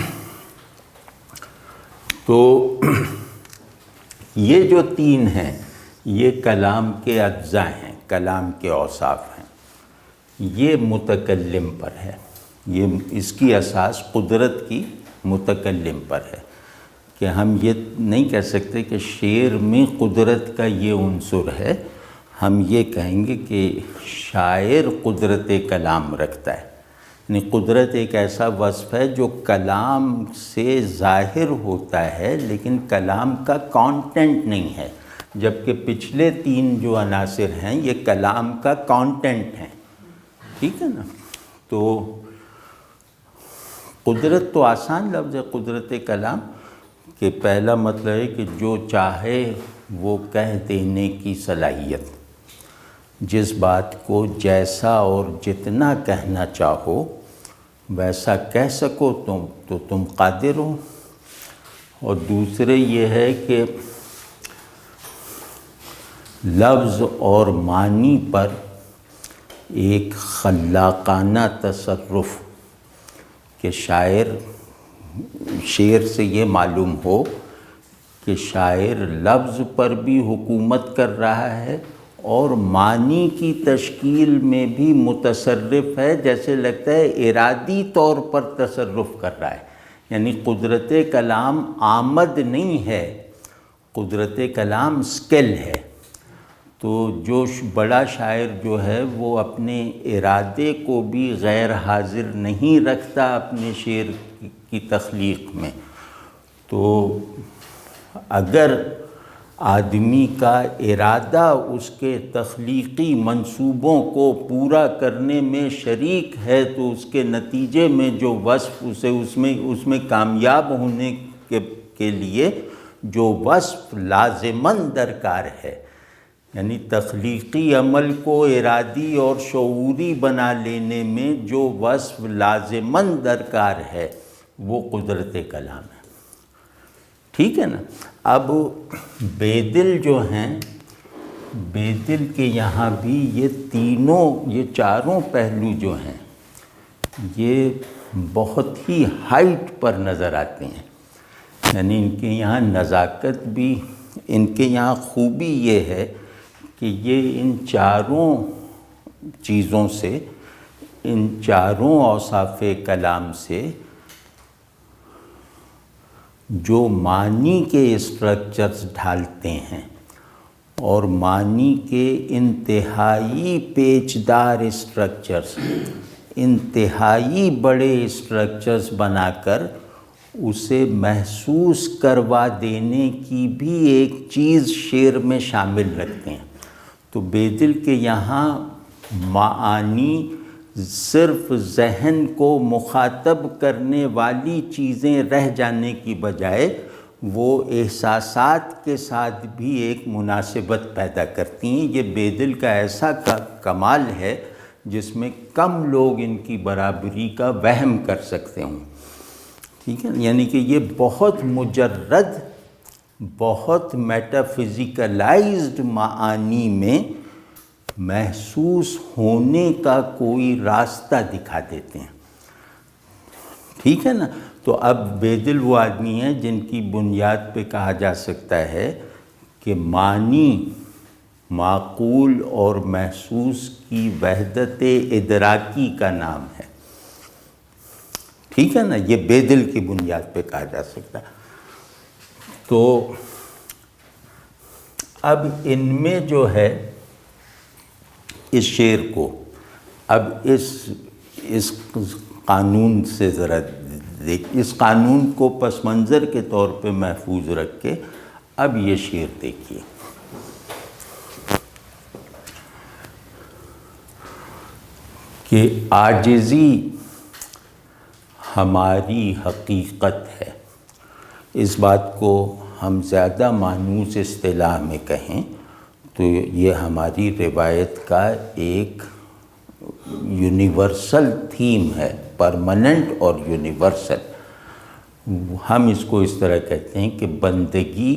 تو یہ جو تین ہیں یہ کلام کے اجزاء ہیں، کلام کے اوصاف ہیں۔ یہ متکلم پر ہے، یہ اس کی اساس قدرت کی متکلم پر ہے، کہ ہم یہ نہیں کہہ سکتے کہ شعر میں قدرت کا یہ عنصر ہے، ہم یہ کہیں گے کہ شاعر قدرت کلام رکھتا ہے۔ یعنی قدرت ایک ایسا وصف ہے جو کلام سے ظاہر ہوتا ہے لیکن کلام کا کانٹینٹ نہیں ہے، جبکہ پچھلے تین جو عناصر ہیں یہ کلام کا کانٹینٹ ہیں، ٹھیک ہے نا۔ تو قدرت تو آسان لفظ ہے، قدرت کلام، کہ پہلا مطلب ہے کہ جو چاہے وہ کہہ دینے کی صلاحیت، جس بات کو جیسا اور جتنا کہنا چاہو ویسا کہہ سکو تو تم قادر ہو۔ اور دوسرے یہ ہے کہ لفظ اور معنی پر ایک خلاقانہ تصرف، کہ شعر سے یہ معلوم ہو کہ شاعر لفظ پر بھی حکومت کر رہا ہے اور معنی کی تشکیل میں بھی متصرف ہے، جیسے لگتا ہے ارادی طور پر تصرف کر رہا ہے۔ یعنی قدرت کلام آمد نہیں ہے، قدرت کلام سکل ہے۔ تو جو بڑا شاعر جو ہے وہ اپنے ارادے کو بھی غیر حاضر نہیں رکھتا اپنے شعر کی تخلیق میں۔ تو اگر آدمی کا ارادہ اس کے تخلیقی منصوبوں کو پورا کرنے میں شریک ہے تو اس کے نتیجے میں جو وصف اس میں کامیاب ہونے کے لیے جو وصف لازماً درکار ہے، یعنی تخلیقی عمل کو ارادی اور شعوری بنا لینے میں جو وصف لازماً درکار ہے وہ قدرت کلام ہے، ٹھیک ہے نا۔ اب بے دل جو ہیں، بے دل کے یہاں بھی یہ چاروں پہلو جو ہیں یہ بہت ہی ہائٹ پر نظر آتے ہیں۔ یعنی ان کے یہاں نزاکت بھی، ان کے یہاں خوبی یہ ہے کہ یہ ان چاروں چیزوں سے، ان چاروں اوصاف کلام سے جو معنی کے اسٹرکچرز ڈھالتے ہیں اور معنی کے انتہائی پیچدار اسٹرکچرز، انتہائی بڑے اسٹرکچرز بنا کر اسے محسوس کروا دینے کی بھی ایک چیز شعر میں شامل رکھتے ہیں۔ تو بے دل کے یہاں معانی صرف ذہن کو مخاطب کرنے والی چیزیں رہ جانے کی بجائے وہ احساسات کے ساتھ بھی ایک مناسبت پیدا کرتی ہیں۔ یہ بے دل کا ایسا کمال ہے جس میں کم لوگ ان کی برابری کا وہم کر سکتے ہوں، ٹھیک ہے۔ یعنی کہ یہ بہت مجرد، بہت میٹافزیکلائزڈ معانی میں محسوس ہونے کا کوئی راستہ دکھا دیتے ہیں، ٹھیک ہے نا۔ تو اب بے دل وہ آدمی ہیں جن کی بنیاد پہ کہا جا سکتا ہے کہ معنی معقول اور محسوس کی وحدت ادراکی کا نام ہے، ٹھیک ہے نا، یہ بے دل کی بنیاد پہ کہا جا سکتا ہے۔ تو اب ان میں جو ہے اس شعر کو اب اس قانون سے ذرا دیکھ، اس قانون کو پس منظر کے طور پہ محفوظ رکھ کے اب یہ شعر دیکھیے کہ عاجزی ہماری حقیقت ہے۔ اس بات کو ہم زیادہ مانوس اصطلاح میں کہیں تو یہ ہماری روایت کا ایک یونیورسل تھیم ہے، پرماننٹ اور یونیورسل۔ ہم اس کو اس طرح کہتے ہیں کہ بندگی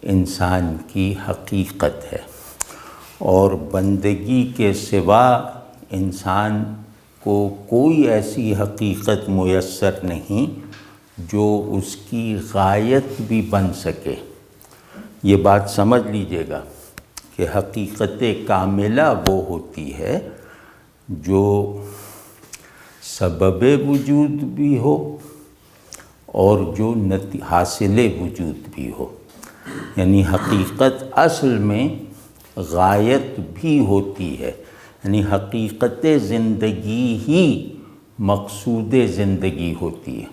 انسان کی حقیقت ہے، اور بندگی کے سوا انسان کو کوئی ایسی حقیقت میسر نہیں جو اس کی غایت بھی بن سکے۔ یہ بات سمجھ لیجئے گا کہ حقیقت کاملہ وہ ہوتی ہے جو سبب وجود بھی ہو اور جو حاصل وجود بھی ہو، یعنی حقیقت اصل میں غایت بھی ہوتی ہے، یعنی حقیقت زندگی ہی مقصود زندگی ہوتی ہے،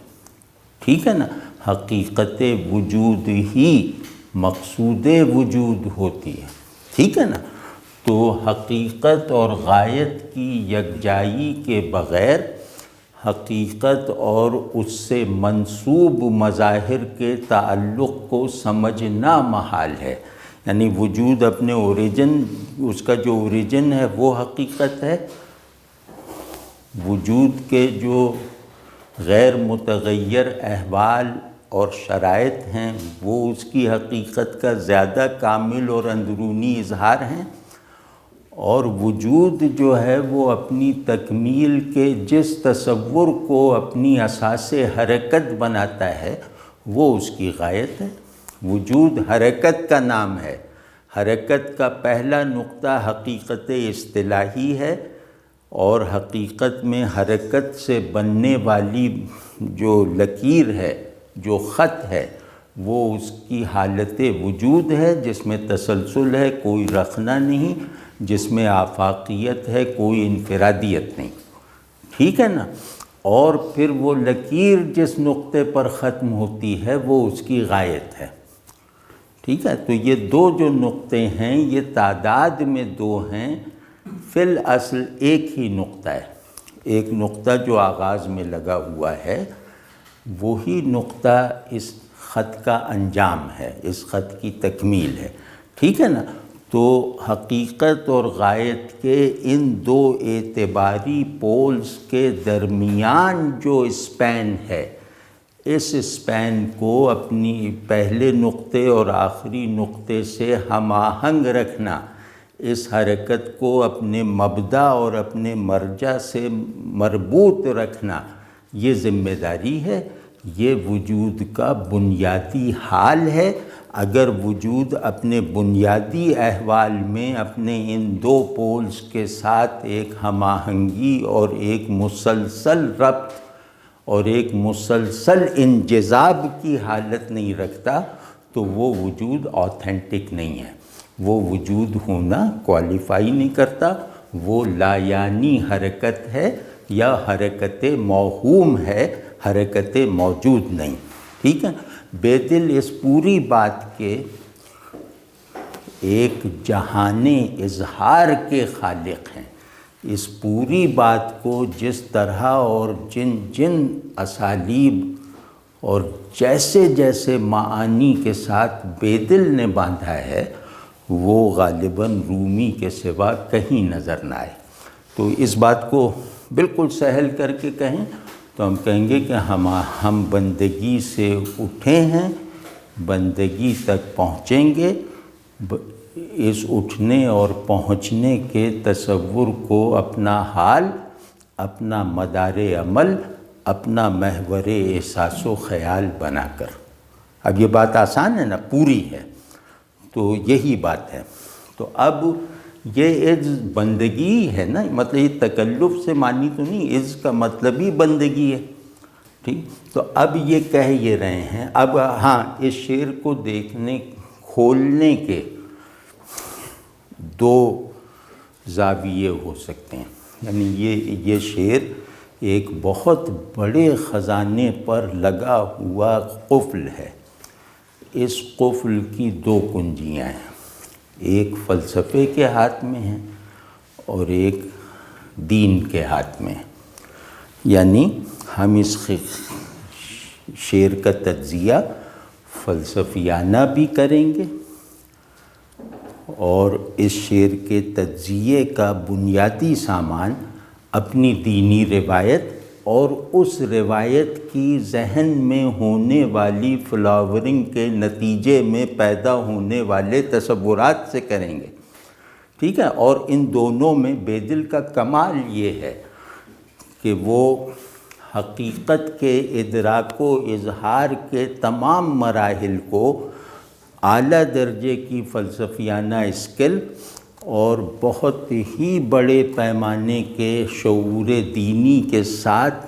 ٹھیک ہے نا، حقیقت وجود ہی مقصود وجود ہوتی ہے، ٹھیک ہے نا۔ تو حقیقت اور غایت کی یکجائی کے بغیر حقیقت اور اس سے منسوب مظاہر کے تعلق کو سمجھنا محال ہے، یعنی وجود اپنے اوریجن، اس کا جو اوریجن ہے وہ حقیقت ہے، وجود کے جو غیر متغیر احوال اور شرائط ہیں وہ اس کی حقیقت کا زیادہ کامل اور اندرونی اظہار ہیں، اور وجود جو ہے وہ اپنی تکمیل کے جس تصور کو اپنی اساس حرکت بناتا ہے وہ اس کی غایت ہے۔ وجود حرکت کا نام ہے، حرکت کا پہلا نقطہ حقیقت اصطلاحی ہے، اور حقیقت میں حرکت سے بننے والی جو لکیر ہے، جو خط ہے، وہ اس کی حالت وجود ہے جس میں تسلسل ہے، کوئی رخنہ نہیں، جس میں آفاقیت ہے، کوئی انفرادیت نہیں، ٹھیک ہے نا۔ اور پھر وہ لکیر جس نقطے پر ختم ہوتی ہے وہ اس کی غایت ہے، ٹھیک ہے۔ تو یہ دو جو نقطے ہیں یہ تعداد میں دو ہیں، فی الاصل ایک ہی نقطہ ہے، ایک نقطہ جو آغاز میں لگا ہوا ہے وہی نقطہ اس خط کا انجام ہے، اس خط کی تکمیل ہے، ٹھیک ہے نا۔ تو حقیقت اور غایت کے ان دو اعتباری پولز کے درمیان جو اسپین ہے، اس اسپین کو اپنی پہلے نقطے اور آخری نقطے سے ہم آہنگ رکھنا، اس حرکت کو اپنے مبدا اور اپنے مرجع سے مربوط رکھنا، یہ ذمہ داری ہے، یہ وجود کا بنیادی حال ہے۔ اگر وجود اپنے بنیادی احوال میں اپنے ان دو پولز کے ساتھ ایک ہم آہنگی اور ایک مسلسل ربط اور ایک مسلسل انجذاب کی حالت نہیں رکھتا تو وہ وجود آتھینٹک نہیں ہے، وہ وجود ہونا کوالیفائی نہیں کرتا، وہ لا یعنی حرکت ہے یا حرکت موہوم ہے، حرکت موجود نہیں، ٹھیک ہے۔ بے دل اس پوری بات کے ایک جہان اظہار کے خالق ہیں، اس پوری بات کو جس طرح اور جن اسالیب اور جیسے جیسے معانی کے ساتھ بے دل نے باندھا ہے وہ غالباً رومی کے سوا کہیں نظر نہ آئے۔ تو اس بات کو بالکل سہل کر کے کہیں تو ہم کہیں گے کہ ہم بندگی سے اٹھے ہیں، بندگی تک پہنچیں گے، اس اٹھنے اور پہنچنے کے تصور کو اپنا حال، اپنا مدار عمل، اپنا محور احساس و خیال بنا کر. اب یہ بات آسان ہے نا، پوری ہے، تو یہی بات ہے. تو اب یہ عز بندگی ہے نا، مطلب یہ تکلف سے معنی تو نہیں، عز کا مطلب ہی بندگی ہے. ٹھیک، تو اب یہ کہہ یہ رہے ہیں. اب ہاں، اس شعر کو دیکھنے کھولنے کے دو زاویے ہو سکتے ہیں. یعنی یہ شعر ایک بہت بڑے خزانے پر لگا ہوا قفل ہے. اس قفل کی دو کنجیاں ہیں، ایک فلسفے کے ہاتھ میں ہیں اور ایک دین کے ہاتھ میں ہے. یعنی ہم اس شعر کا تجزیہ فلسفیانہ بھی کریں گے، اور اس شعر کے تجزیے کا بنیادی سامان اپنی دینی روایت اور اس روایت کی ذہن میں ہونے والی فلاورنگ کے نتیجے میں پیدا ہونے والے تصورات سے کریں گے. ٹھیک ہے، اور ان دونوں میں بیدل کا کمال یہ ہے کہ وہ حقیقت کے ادراک و اظہار کے تمام مراحل کو اعلیٰ درجے کی فلسفیانہ اسکل اور بہت ہی بڑے پیمانے کے شعور دینی کے ساتھ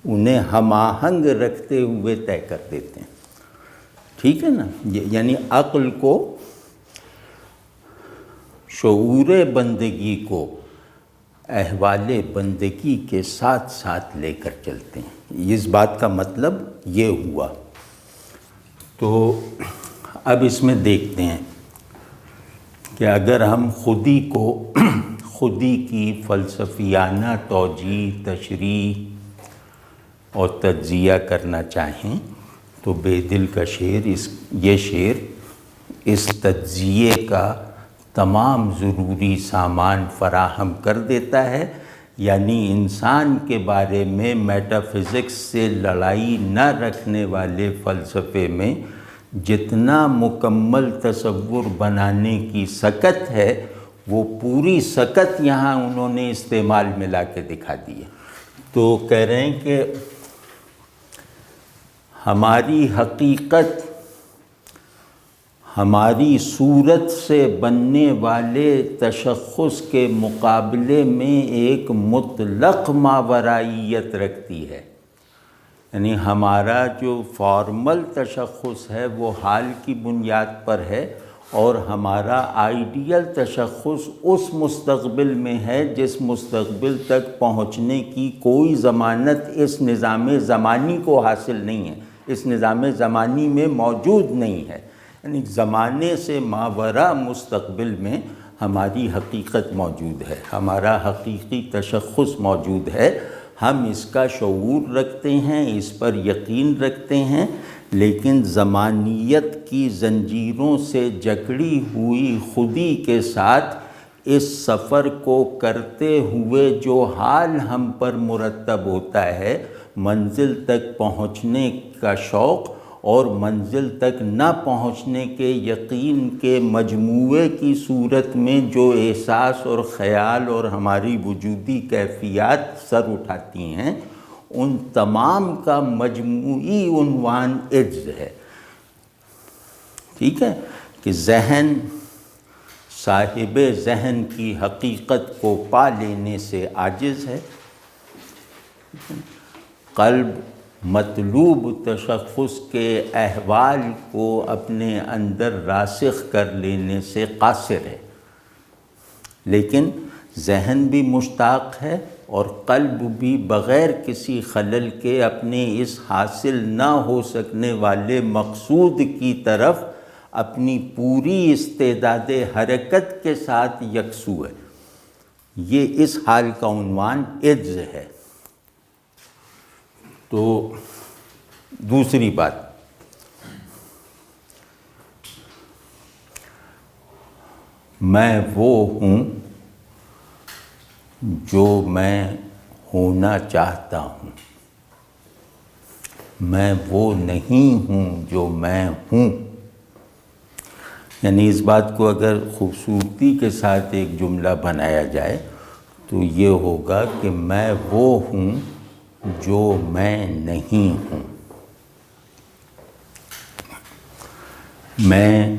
انہیں ہم آہنگ رکھتے ہوئے طے کر دیتے ہیں. ٹھیک ہے نا، یعنی عقل کو، شعور بندگی کو احوال بندگی کے ساتھ ساتھ لے کر چلتے ہیں. اس بات کا مطلب یہ ہوا. تو اب اس میں دیکھتے ہیں کہ اگر ہم خودی کی فلسفیانہ توجیہ، تشریح اور تجزیہ کرنا چاہیں تو بیدل کا یہ شعر اس تجزیے کا تمام ضروری سامان فراہم کر دیتا ہے. یعنی انسان کے بارے میں میٹا فزکس سے لڑائی نہ رکھنے والے فلسفے میں جتنا مکمل تصور بنانے کی سکت ہے، وہ پوری سکت یہاں انہوں نے استعمال میں لا کے دکھا دی ہے. تو کہہ رہے ہیں کہ ہماری حقیقت ہماری صورت سے بننے والے تشخص کے مقابلے میں ایک مطلق ماورائیت رکھتی ہے. یعنی ہمارا جو فارمل تشخص ہے وہ حال کی بنیاد پر ہے، اور ہمارا آئیڈیل تشخص اس مستقبل میں ہے جس مستقبل تک پہنچنے کی کوئی ضمانت اس نظام زمانی کو حاصل نہیں ہے، اس نظام زمانی میں موجود نہیں ہے. یعنی زمانے سے ماوراء مستقبل میں ہماری حقیقت موجود ہے، ہمارا حقیقی تشخص موجود ہے. ہم اس کا شعور رکھتے ہیں، اس پر یقین رکھتے ہیں، لیکن زمانیت کی زنجیروں سے جکڑی ہوئی خودی کے ساتھ اس سفر کو کرتے ہوئے جو حال ہم پر مرتب ہوتا ہے، منزل تک پہنچنے کا شوق اور منزل تک نہ پہنچنے کے یقین کے مجموعے کی صورت میں جو احساس اور خیال اور ہماری وجودی کیفیات سر اٹھاتی ہیں، ان تمام کا مجموعی عنوان عجز ہے. ٹھیک ہے، کہ ذہن صاحب ذہن کی حقیقت کو پا لینے سے عاجز ہے، قلب مطلوب تشخص کے احوال کو اپنے اندر راسخ کر لینے سے قاصر ہے. لیکن ذہن بھی مشتاق ہے اور قلب بھی بغیر کسی خلل کے اپنے اس حاصل نہ ہو سکنے والے مقصود کی طرف اپنی پوری استعداد حرکت کے ساتھ یکسو ہے. یہ اس حال کا عنوان عجز ہے. تو دوسری بات، میں وہ ہوں جو میں ہونا چاہتا ہوں، میں وہ نہیں ہوں جو میں ہوں. یعنی اس بات کو اگر خوبصورتی کے ساتھ ایک جملہ بنایا جائے تو یہ ہوگا کہ میں وہ ہوں جو میں نہیں ہوں۔ میں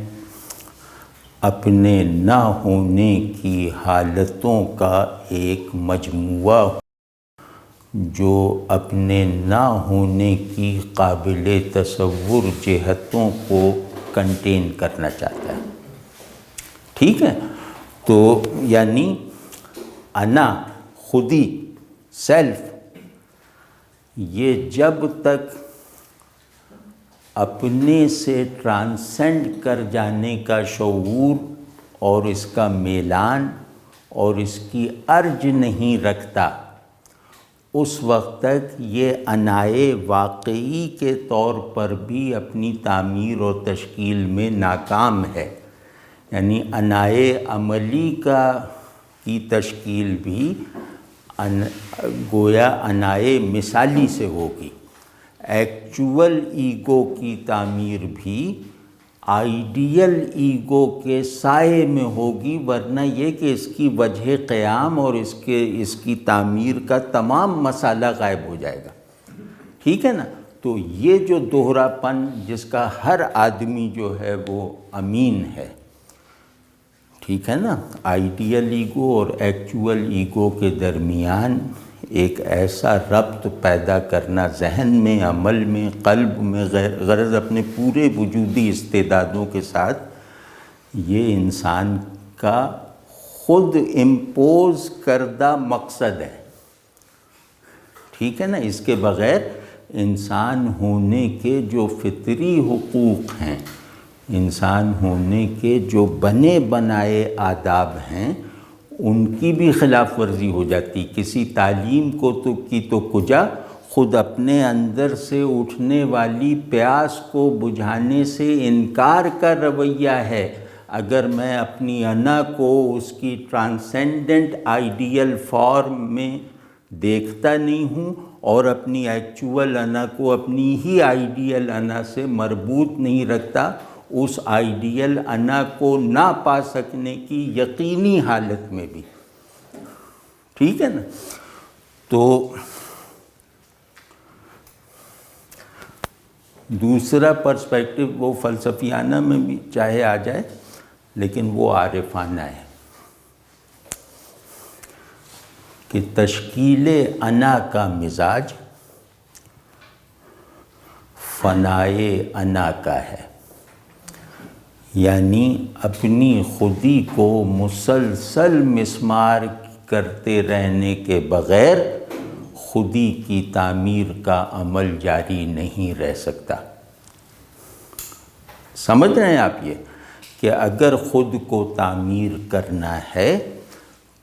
اپنے نہ ہونے کی حالتوں کا ایک مجموعہ ہوں جو اپنے نہ ہونے کی قابل تصور جہتوں کو کنٹین کرنا چاہتا ہے۔ ٹھیک ہے؟ تو یعنی انا، خودی، سیلف، یہ جب تک اپنے سے ٹرانسینڈ کر جانے کا شعور اور اس کا میلان اور اس کی ارج نہیں رکھتا، اس وقت تک یہ انائے واقعی کے طور پر بھی اپنی تعمیر و تشکیل میں ناکام ہے۔ یعنی انائے عملی کی تشکیل بھی گویا انائے مثالی سے ہوگی۔ ایکچول ایگو کی تعمیر بھی آئیڈیل ایگو کے سائے میں ہوگی، ورنہ یہ کہ اس کی وجہ قیام اور اس کی تعمیر کا تمام مسئلہ غائب ہو جائے گا۔ ٹھیک ہے نا؟ تو یہ جو دوہرا پن جس کا ہر آدمی جو ہے وہ امین ہے، ٹھیک ہے نا، آئیڈیل ایگو اور ایکچول ایگو کے درمیان ایک ایسا ربط پیدا کرنا ذہن میں، عمل میں، قلب میں، غرض اپنے پورے وجودی استعدادوں کے ساتھ، یہ انسان کا خود امپوز کردہ مقصد ہے۔ ٹھیک ہے نا؟ اس کے بغیر انسان ہونے کے جو فطری حقوق ہیں، انسان ہونے کے جو بنے بنائے آداب ہیں، ان کی بھی خلاف ورزی ہو جاتی۔ کسی تعلیم کی تو کجا، خود اپنے اندر سے اٹھنے والی پیاس کو بجھانے سے انکار کا رویہ ہے۔ اگر میں اپنی انا کو اس کی ٹرانسینڈنٹ آئیڈیل فارم میں دیکھتا نہیں ہوں اور اپنی ایکچول انا کو اپنی ہی آئیڈیل انا سے مربوط نہیں رکھتا، اس آئیڈیل انا کو نہ پا سکنے کی یقینی حالت میں بھی۔ ٹھیک ہے نا؟ تو دوسرا پرسپیکٹو وہ فلسفیانہ میں بھی چاہے آ جائے، لیکن وہ عارفانہ ہے کہ تشکیل انا کا مزاج فنائے انا کا ہے۔ یعنی اپنی خودی کو مسلسل مسمار کرتے رہنے کے بغیر خودی کی تعمیر کا عمل جاری نہیں رہ سکتا۔ سمجھ رہے ہیں آپ یہ کہ اگر خود کو تعمیر کرنا ہے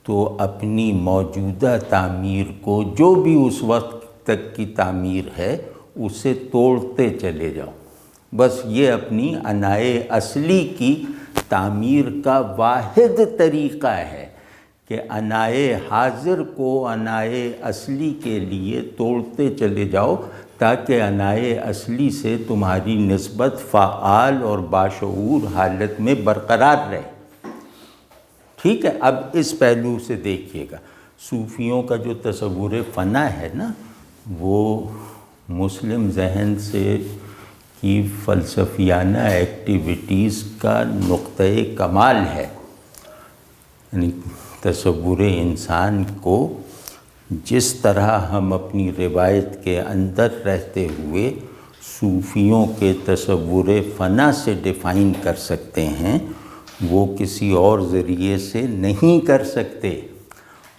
تو اپنی موجودہ تعمیر کو، جو بھی اس وقت تک کی تعمیر ہے، اسے توڑتے چلے جاؤ۔ بس یہ اپنی انائے اصلی کی تعمیر کا واحد طریقہ ہے کہ انائے حاضر کو انائے اصلی کے لیے توڑتے چلے جاؤ، تاکہ انائے اصلی سے تمہاری نسبت فعال اور باشعور حالت میں برقرار رہے۔ ٹھیک ہے؟ اب اس پہلو سے دیکھیے گا، صوفیوں کا جو تصور فنا ہے نا، وہ مسلم ذہن سے کی فلسفیانہ ایکٹیویٹیز کا نقطۂ کمال ہے۔ یعنی تصور انسان کو جس طرح ہم اپنی روایت کے اندر رہتے ہوئے صوفیوں کے تصور فنا سے ڈیفائن کر سکتے ہیں، وہ کسی اور ذریعے سے نہیں کر سکتے۔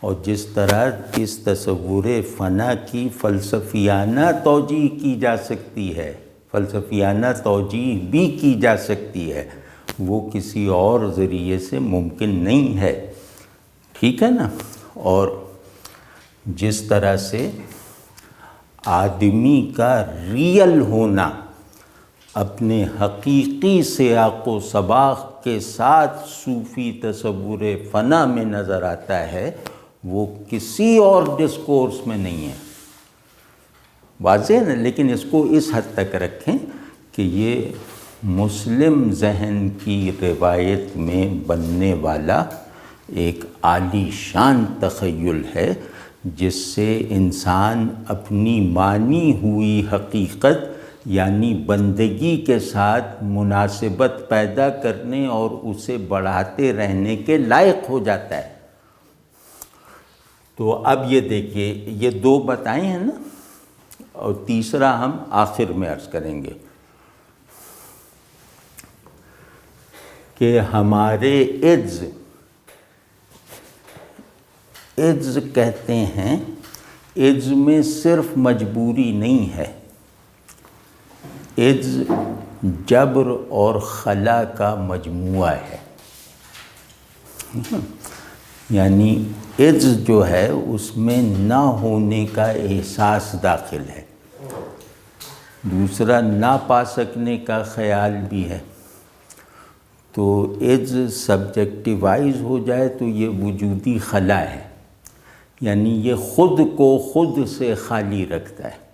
اور جس طرح اس تصور فنا کی فلسفیانہ توجیہ کی جا سکتی ہے، فلسفیانہ توجیہ بھی کی جا سکتی ہے، وہ کسی اور ذریعے سے ممکن نہیں ہے۔ ٹھیک ہے نا؟ اور جس طرح سے آدمی کا ریئل ہونا اپنے حقیقی سیاق و سباق کے ساتھ صوفی تصور فنا میں نظر آتا ہے، وہ کسی اور ڈسکورس میں نہیں ہے۔ واضح ہے نا؟ لیکن اس کو اس حد تک رکھیں کہ یہ مسلم ذہن کی روایت میں بننے والا ایک عالی شان تخیل ہے، جس سے انسان اپنی مانی ہوئی حقیقت یعنی بندگی کے ساتھ مناسبت پیدا کرنے اور اسے بڑھاتے رہنے کے لائق ہو جاتا ہے۔ تو اب یہ دیکھیے، یہ دو بتائے ہیں نا، اور تیسرا ہم آخر میں عرض کریں گے کہ ہمارے عجز کہتے ہیں، عجز میں صرف مجبوری نہیں ہے، عجز جبر اور خلا کا مجموعہ ہے۔ یعنی عجز جو ہے اس میں نہ ہونے کا احساس داخل ہے، دوسرا نہ پا سکنے کا خیال بھی ہے۔ تو عجز سبجیکٹیوائز ہو جائے تو یہ وجودی خلا ہے، یعنی یہ خود کو خود سے خالی رکھتا ہے۔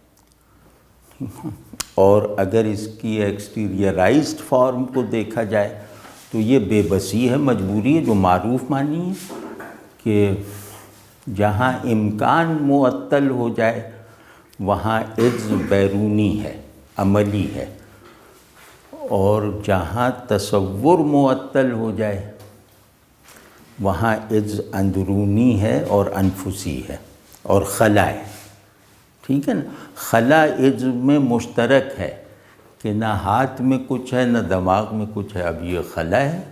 اور اگر اس کی ایکسٹیریئرائزڈ فارم کو دیکھا جائے تو یہ بے بسی ہے، مجبوری ہے، جو معروف معنی ہے کہ جہاں امکان معطل ہو جائے وہاں عجز بیرونی ہے، عملی ہے، اور جہاں تصور معطل ہو جائے وہاں عجز اندرونی ہے اور انفسی ہے اور خلا ہے۔ ٹھیک ہے نا؟ خلا عجز میں مشترک ہے کہ نہ ہاتھ میں کچھ ہے نہ دماغ میں کچھ ہے، اب یہ خلا ہے۔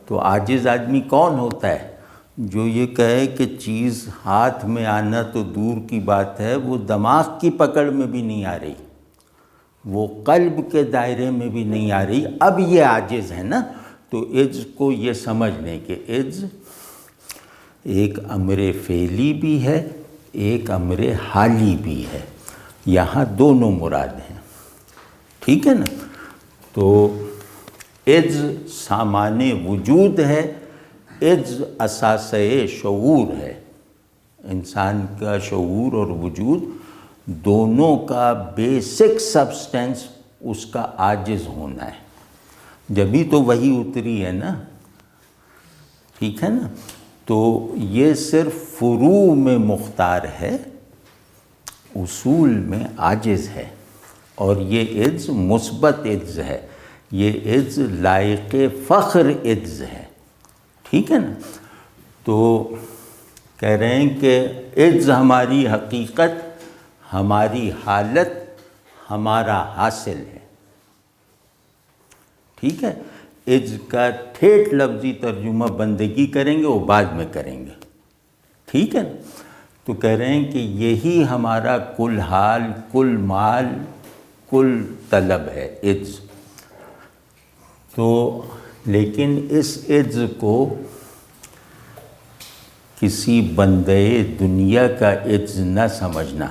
تو عاجز آدمی کون ہوتا ہے؟ جو یہ کہے کہ چیز ہاتھ میں آنا تو دور کی بات ہے، وہ دماغ کی پکڑ میں بھی نہیں آ رہی، وہ قلب کے دائرے میں بھی نہیں آ رہی، اب یہ عاجز ہے نا۔ تو عجز کو یہ سمجھ لیں کہ عجز ایک امر فعلی بھی ہے، ایک امر حالی بھی ہے، یہاں دونوں مراد ہیں۔ ٹھیک ہے نا؟ تو عجز سامان وجود ہے، عجز اساسۂ شعور ہے، انسان کا شعور اور وجود دونوں کا بیسک سبسٹینس اس کا عاجز ہونا ہے، جبھی تو وہی اتری ہے نا۔ ٹھیک ہے نا؟ تو یہ صرف فروع میں مختار ہے، اصول میں عاجز ہے، اور یہ عجز مثبت عجز ہے، یہ عجز لائق فخر عجز ہے۔ ٹھیک ہے نا؟ تو کہہ رہے ہیں کہ عجز ہماری حقیقت، ہماری حالت، ہمارا حاصل ہے۔ ٹھیک ہے؟ عجز کا ٹھیٹ لفظی ترجمہ بندگی کریں گے، وہ بعد میں کریں گے۔ ٹھیک ہے؟ تو کہہ رہے ہیں کہ یہی ہمارا کل حال، کل مال، کل طلب ہے، عجز۔ تو لیکن اس عجز کو کسی بندے دنیا کا عجز نہ سمجھنا،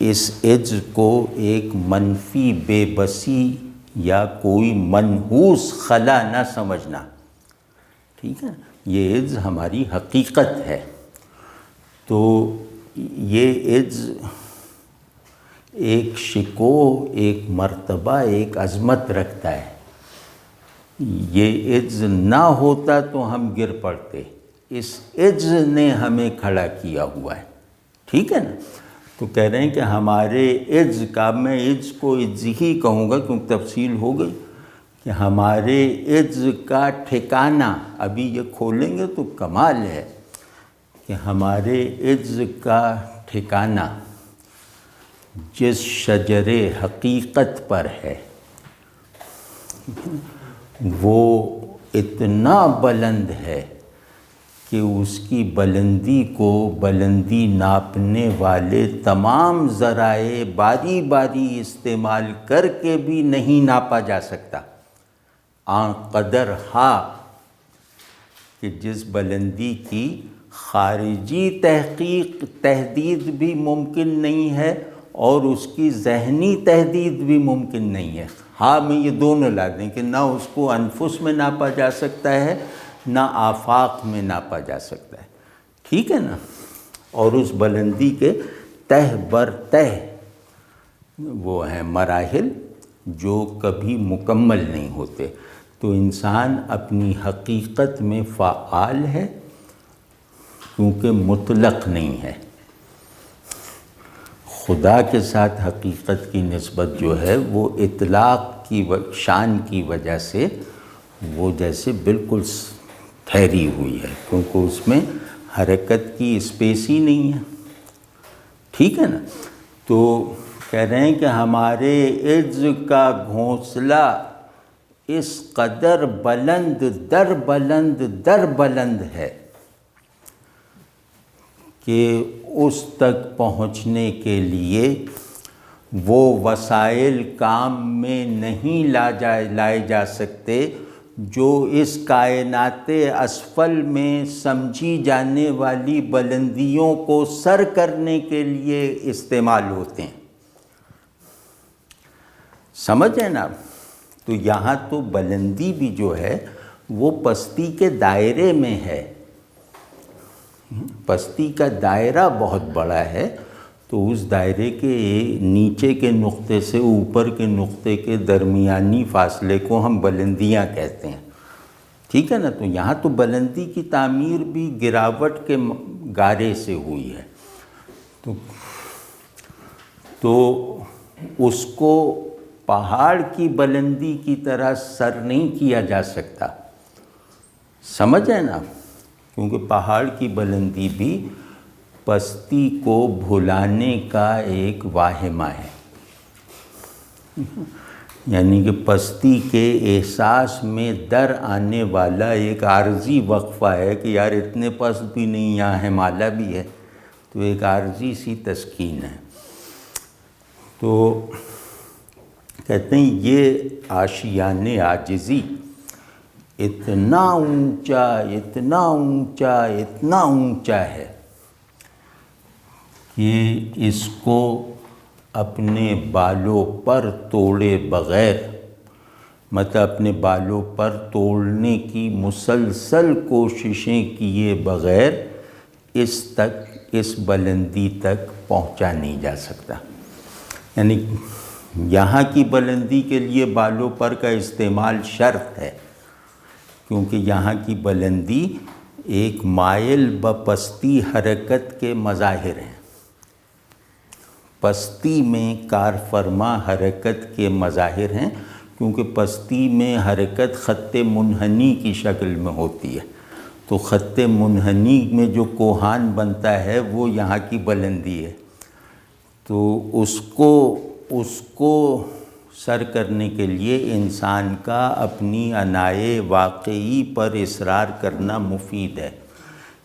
اس عجز کو ایک منفی بے بسی یا کوئی منحوس خلا نہ سمجھنا۔ ٹھیک ہے؟ یہ عجز ہماری حقیقت ہے۔ تو یہ عجز ایک شکوہ، ایک مرتبہ، ایک عظمت رکھتا ہے۔ یہ عجز نہ ہوتا تو ہم گر پڑتے، اس عجز نے ہمیں کھڑا کیا ہوا ہے۔ ٹھیک ہے نا؟ تو کہہ رہے ہیں کہ ہمارے عجز کا، میں عجز کو عجز ہی کہوں گا کیونکہ تفصیل ہو گئی، کہ ہمارے عجز کا ٹھکانہ، ابھی یہ کھولیں گے تو کمال ہے کہ ہمارے عجز کا ٹھکانہ جس شجر حقیقت پر ہے وہ اتنا بلند ہے کہ اس کی بلندی کو بلندی ناپنے والے تمام ذرائع باری باری استعمال کر کے بھی نہیں ناپا جا سکتا۔ آن قدر ہا کہ جس بلندی کی خارجی تحدید بھی ممکن نہیں ہے اور اس کی ذہنی تحدید بھی ممکن نہیں ہے۔ ہاں میں یہ دونوں لا دیں کہ نہ اس کو انفس میں ناپا جا سکتا ہے، نہ آفاق میں ناپا جا سکتا ہے۔ ٹھیک ہے نا؟ اور اس بلندی کے تہ بر تہ وہ ہیں مراحل جو کبھی مکمل نہیں ہوتے۔ تو انسان اپنی حقیقت میں فعال ہے کیونکہ مطلق نہیں ہے۔ خدا کے ساتھ حقیقت کی نسبت جو ہے وہ اطلاق کی شان کی وجہ سے وہ جیسے بالکل ٹھہری ہوئی ہے، کیونکہ اس میں حرکت کی اسپیس ہی نہیں ہے، ٹھیک ہے نا۔ تو کہہ رہے ہیں کہ ہمارے عز کا گھونسلہ اس قدر بلند در بلند در بلند ہے کہ اس تک پہنچنے کے لیے وہ وسائل کام میں نہیں لائے جا سکتے جو اس کائنات اسفل میں سمجھی جانے والی بلندیوں کو سر کرنے کے لیے استعمال ہوتے ہیں۔ سمجھیں نا؟ تو یہاں تو بلندی بھی جو ہے وہ پستی کے دائرے میں ہے، پستی کا دائرہ بہت بڑا ہے، تو اس دائرے کے نیچے کے نقطے سے اوپر کے نقطے کے درمیانی فاصلے کو ہم بلندیاں کہتے ہیں، ٹھیک ہے نا۔ تو یہاں تو بلندی کی تعمیر بھی گراوٹ کے گارے سے ہوئی ہے، تو اس کو پہاڑ کی بلندی کی طرح سر نہیں کیا جا سکتا، سمجھیں نا، کیونکہ پہاڑ کی بلندی بھی پستی کو بھلانے کا ایک واہمہ ہے، یعنی کہ پستی کے احساس میں در آنے والا ایک عارضی وقفہ ہے کہ یار اتنے پست بھی نہیں، یہاں ہمالیہ بھی ہے، تو ایک عارضی سی تسکین ہے۔ تو کہتے ہیں یہ آشیان عاجزی اتنا اونچا اتنا اونچا اتنا اونچا ہے کہ اس کو اپنے بالوں پر توڑے بغیر، مطلب اپنے بالوں پر توڑنے کی مسلسل کوششیں کیے بغیر اس بلندی تک پہنچا نہیں جا سکتا۔ یعنی یہاں کی بلندی کے لیے بالوں پر کا استعمال شرط ہے، کیونکہ یہاں کی بلندی ایک مائل بپستی حرکت کے مظاہر ہیں، پستی میں کار فرما حرکت کے مظاہر ہیں، کیونکہ پستی میں حرکت خط منحنی کی شکل میں ہوتی ہے، تو خط منحنی میں جو کوہان بنتا ہے وہ یہاں کی بلندی ہے، تو اس کو سر کرنے کے لیے انسان کا اپنی عنائے واقعی پر اصرار کرنا مفید ہے،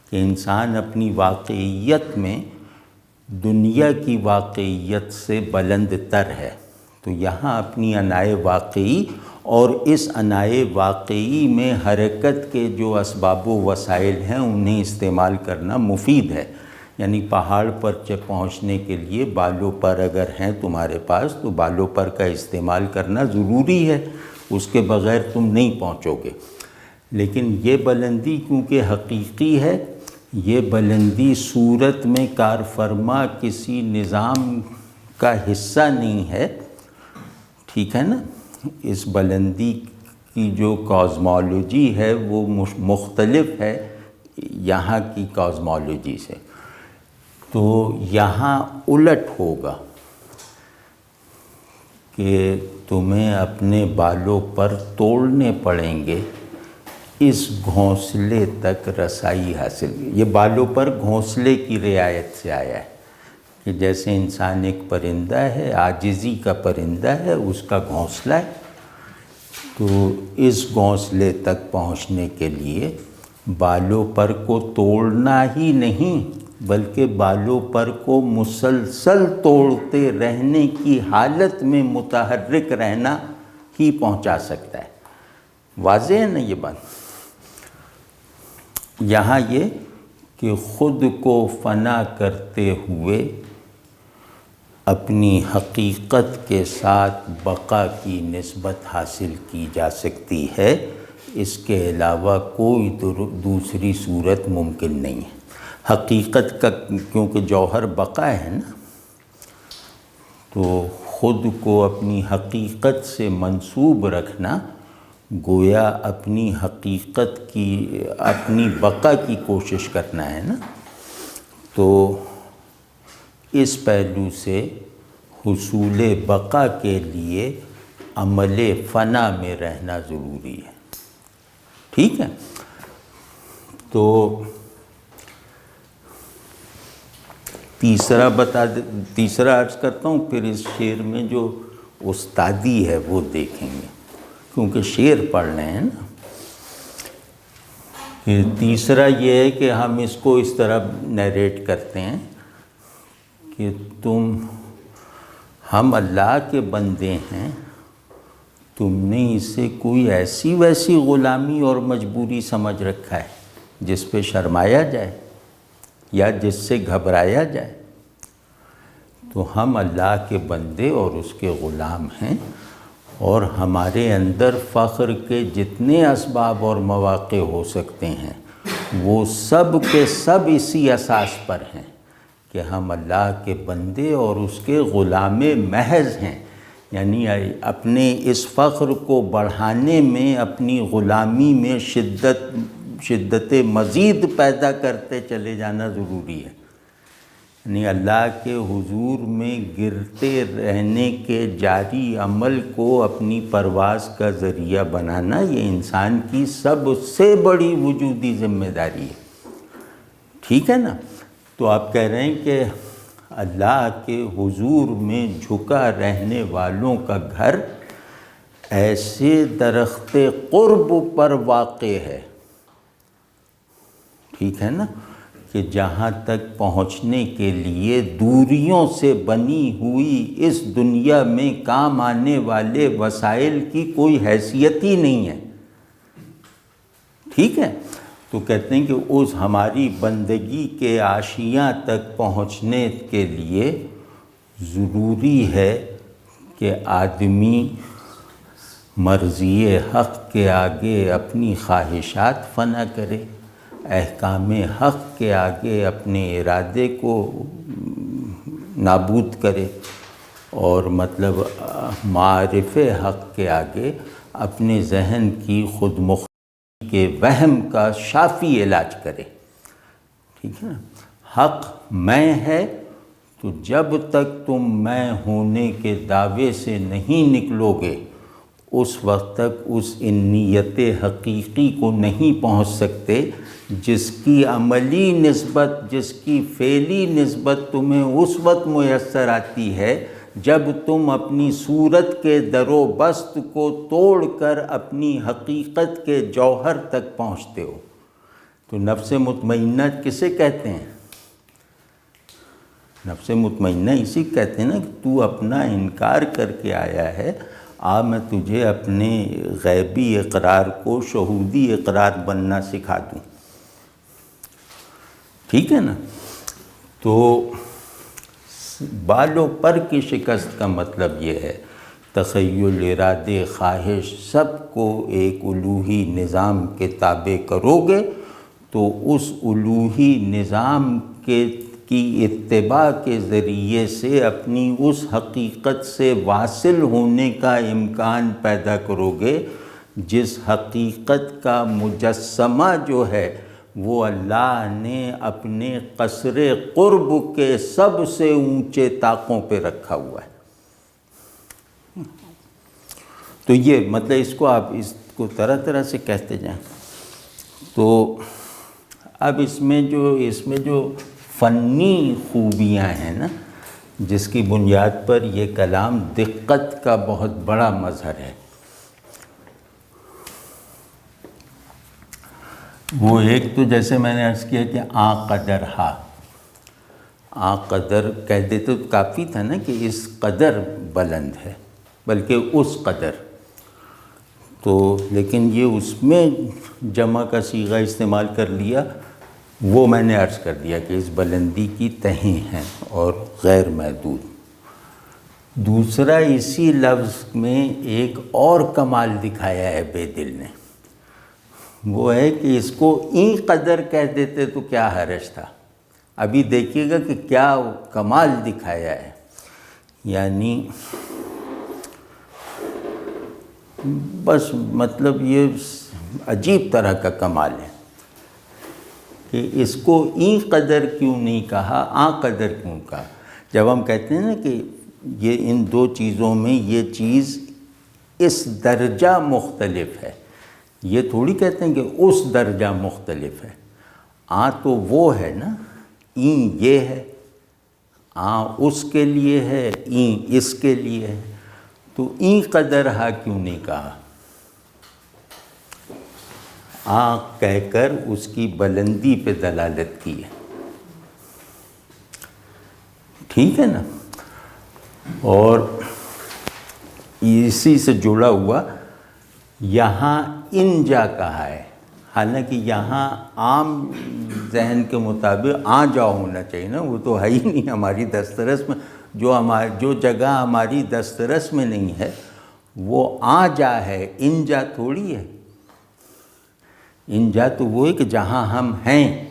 کہ انسان اپنی واقعیت میں دنیا کی واقعیت سے بلند تر ہے، تو یہاں اپنی عنائے واقعی اور اس عنائے واقعی میں حرکت کے جو اسباب و وسائل ہیں انہیں استعمال کرنا مفید ہے۔ یعنی پہاڑ پر پہنچنے کے لیے بالوں پر اگر ہیں تمہارے پاس تو بالوں پر کا استعمال کرنا ضروری ہے، اس کے بغیر تم نہیں پہنچو گے۔ لیکن یہ بلندی کیونکہ حقیقی ہے، یہ بلندی صورت میں کار فرما کسی نظام کا حصہ نہیں ہے، ٹھیک ہے نا۔ اس بلندی کی جو کازمالوجی ہے وہ مختلف ہے یہاں کی کازمالوجی سے، تو یہاں الٹ ہوگا کہ تمہیں اپنے بالوں پر توڑنے پڑیں گے اس گھونسلے تک رسائی حاصل۔ یہ بالوں پر گھونسلے کی رعایت سے آیا ہے کہ جیسے انسان ایک پرندہ ہے، عاجزی کا پرندہ ہے، اس کا گھونسلہ ہے، تو اس گھونسلے تک پہنچنے کے لیے بالوں پر کو توڑنا ہی نہیں بلکہ بالوں پر کو مسلسل توڑتے رہنے کی حالت میں متحرک رہنا ہی پہنچا سکتا ہے۔ واضح ہے نا یہ بات؟ یہاں یہ کہ خود کو فنا کرتے ہوئے اپنی حقیقت کے ساتھ بقا کی نسبت حاصل کی جا سکتی ہے، اس کے علاوہ کوئی دوسری صورت ممکن نہیں ہے۔ حقیقت کا کیونکہ جوہر بقا ہے نا، تو خود کو اپنی حقیقت سے منسوب رکھنا گویا اپنی حقیقت کی اپنی بقا کی کوشش کرنا ہے نا۔ تو اس پہلو سے حصول بقا کے لیے عمل فنا میں رہنا ضروری ہے. ٹھیک ہے. تو تیسرا عرض کرتا ہوں، پھر اس شعر میں جو استادی ہے وہ دیکھیں گے، کیونکہ شعر پڑھ رہے ہیں نا. پھر تیسرا یہ ہے کہ ہم اس کو اس طرح نیریٹ کرتے ہیں کہ ہم اللہ کے بندے ہیں، تم نے اسے کوئی ایسی ویسی غلامی اور مجبوری سمجھ رکھا ہے جس پہ شرمایا جائے یا جس سے گھبرایا جائے. تو ہم اللہ کے بندے اور اس کے غلام ہیں، اور ہمارے اندر فخر کے جتنے اسباب اور مواقع ہو سکتے ہیں وہ سب کے سب اسی اساس پر ہیں کہ ہم اللہ کے بندے اور اس کے غلام محض ہیں. یعنی اپنے اس فخر کو بڑھانے میں، اپنی غلامی میں شدت مزید پیدا کرتے چلے جانا ضروری ہے. یعنی اللہ کے حضور میں گرتے رہنے کے جاری عمل کو اپنی پرواز کا ذریعہ بنانا، یہ انسان کی سب سے بڑی وجودی ذمہ داری ہے. ٹھیک ہے نا. تو آپ کہہ رہے ہیں کہ اللہ کے حضور میں جھکا رہنے والوں کا گھر ایسے درخت قرب پر واقع ہے. ٹھیک ہے نا، کہ جہاں تک پہنچنے کے لیے دوریوں سے بنی ہوئی اس دنیا میں کام آنے والے وسائل کی کوئی حیثیت ہی نہیں ہے. ٹھیک ہے. تو کہتے ہیں کہ اس ہماری بندگی کے عاشیاں تک پہنچنے کے لیے ضروری ہے کہ آدمی مرضی حق کے آگے اپنی خواہشات فنا کرے، احکام حق کے آگے اپنے ارادے کو نابود کرے، اور مطلب معارف حق کے آگے اپنے ذہن کی خود مختاری کے وہم کا شافی علاج کرے. ٹھیک ہے نا. حق میں ہے، تو جب تک تم میں ہونے کے دعوے سے نہیں نکلو گے اس وقت تک اس انیت حقیقی کو نہیں پہنچ سکتے جس کی عملی نسبت، جس کی فعلی نسبت تمہیں اس وقت میسر آتی ہے جب تم اپنی صورت کے در و بست کو توڑ کر اپنی حقیقت کے جوہر تک پہنچتے ہو. تو نفس مطمئنہ کسے کہتے ہیں؟ نفس مطمئنہ اسی کہتے ہیں نا کہ تو اپنا انکار کر کے آیا ہے، میں تجھے اپنے غیبی اقرار کو شہودی اقرار بننا سکھا دوں. ٹھیک ہے نا. تو بال و پر کی شکست کا مطلب یہ ہے تخیل، ارادے، خواہش سب کو ایک الوہی نظام کے تابع کرو گے تو اس الوہی نظام کی اتباع کے ذریعے سے اپنی اس حقیقت سے واصل ہونے کا امکان پیدا کرو گے جس حقیقت کا مجسمہ جو ہے وہ اللہ نے اپنے قصر قرب کے سب سے اونچے طاقوں پہ رکھا ہوا ہے. تو یہ مطلب اس کو آپ اس کو طرح طرح سے کہتے جائیں. تو اب اس میں جو فنی خوبیاں ہیں نا، جس کی بنیاد پر یہ کلام دقت کا بہت بڑا مظہر ہے، وہ ایک تو جیسے میں نے عرض کیا کہ قدر قدر کہہ دیتے تو کافی تھا نا کہ اس قدر بلند ہے، بلکہ اس قدر. تو لیکن یہ اس میں جمع کا صیغہ استعمال کر لیا، وہ میں نے عرض کر دیا کہ اس بلندی کی تہیں ہیں اور غیر محدود. دوسرا اسی لفظ میں ایک اور کمال دکھایا ہے بے دل نے، وہ ہے کہ اس کو این قدر کہہ دیتے تو کیا حرج تھا. ابھی دیکھیے گا کہ کیا کمال دکھایا ہے. یعنی بس مطلب یہ عجیب طرح کا کمال ہے کہ اس کو این قدر کیوں نہیں کہا، آ قدر کیوں کہا؟ جب ہم کہتے ہیں نا کہ یہ ان دو چیزوں میں یہ چیز اس درجہ مختلف ہے، یہ تھوڑی کہتے ہیں کہ اس درجہ مختلف ہے۔ آ تو وہ ہے نا، این یہ ہے، آ اس کے لیے ہے، این اس کے لیے ہے، تو این قدر ہا کیوں نہیں کہا؟ آ کہہ کر اس کی بلندی پہ دلالت کی ہے، ٹھیک ہے نا؟ اور اسی سے جڑا ہوا یہاں انجا کہا ہے، حالانکہ یہاں عام ذہن کے مطابق آ جا ہونا چاہیے نا، وہ تو ہے ہی نہیں ہماری دسترس میں، جو جگہ ہماری دسترس میں نہیں ہے وہ آ جا ہے، انجا تھوڑی ہے۔ انجا تو وہ ہے کہ جہاں ہم ہیں،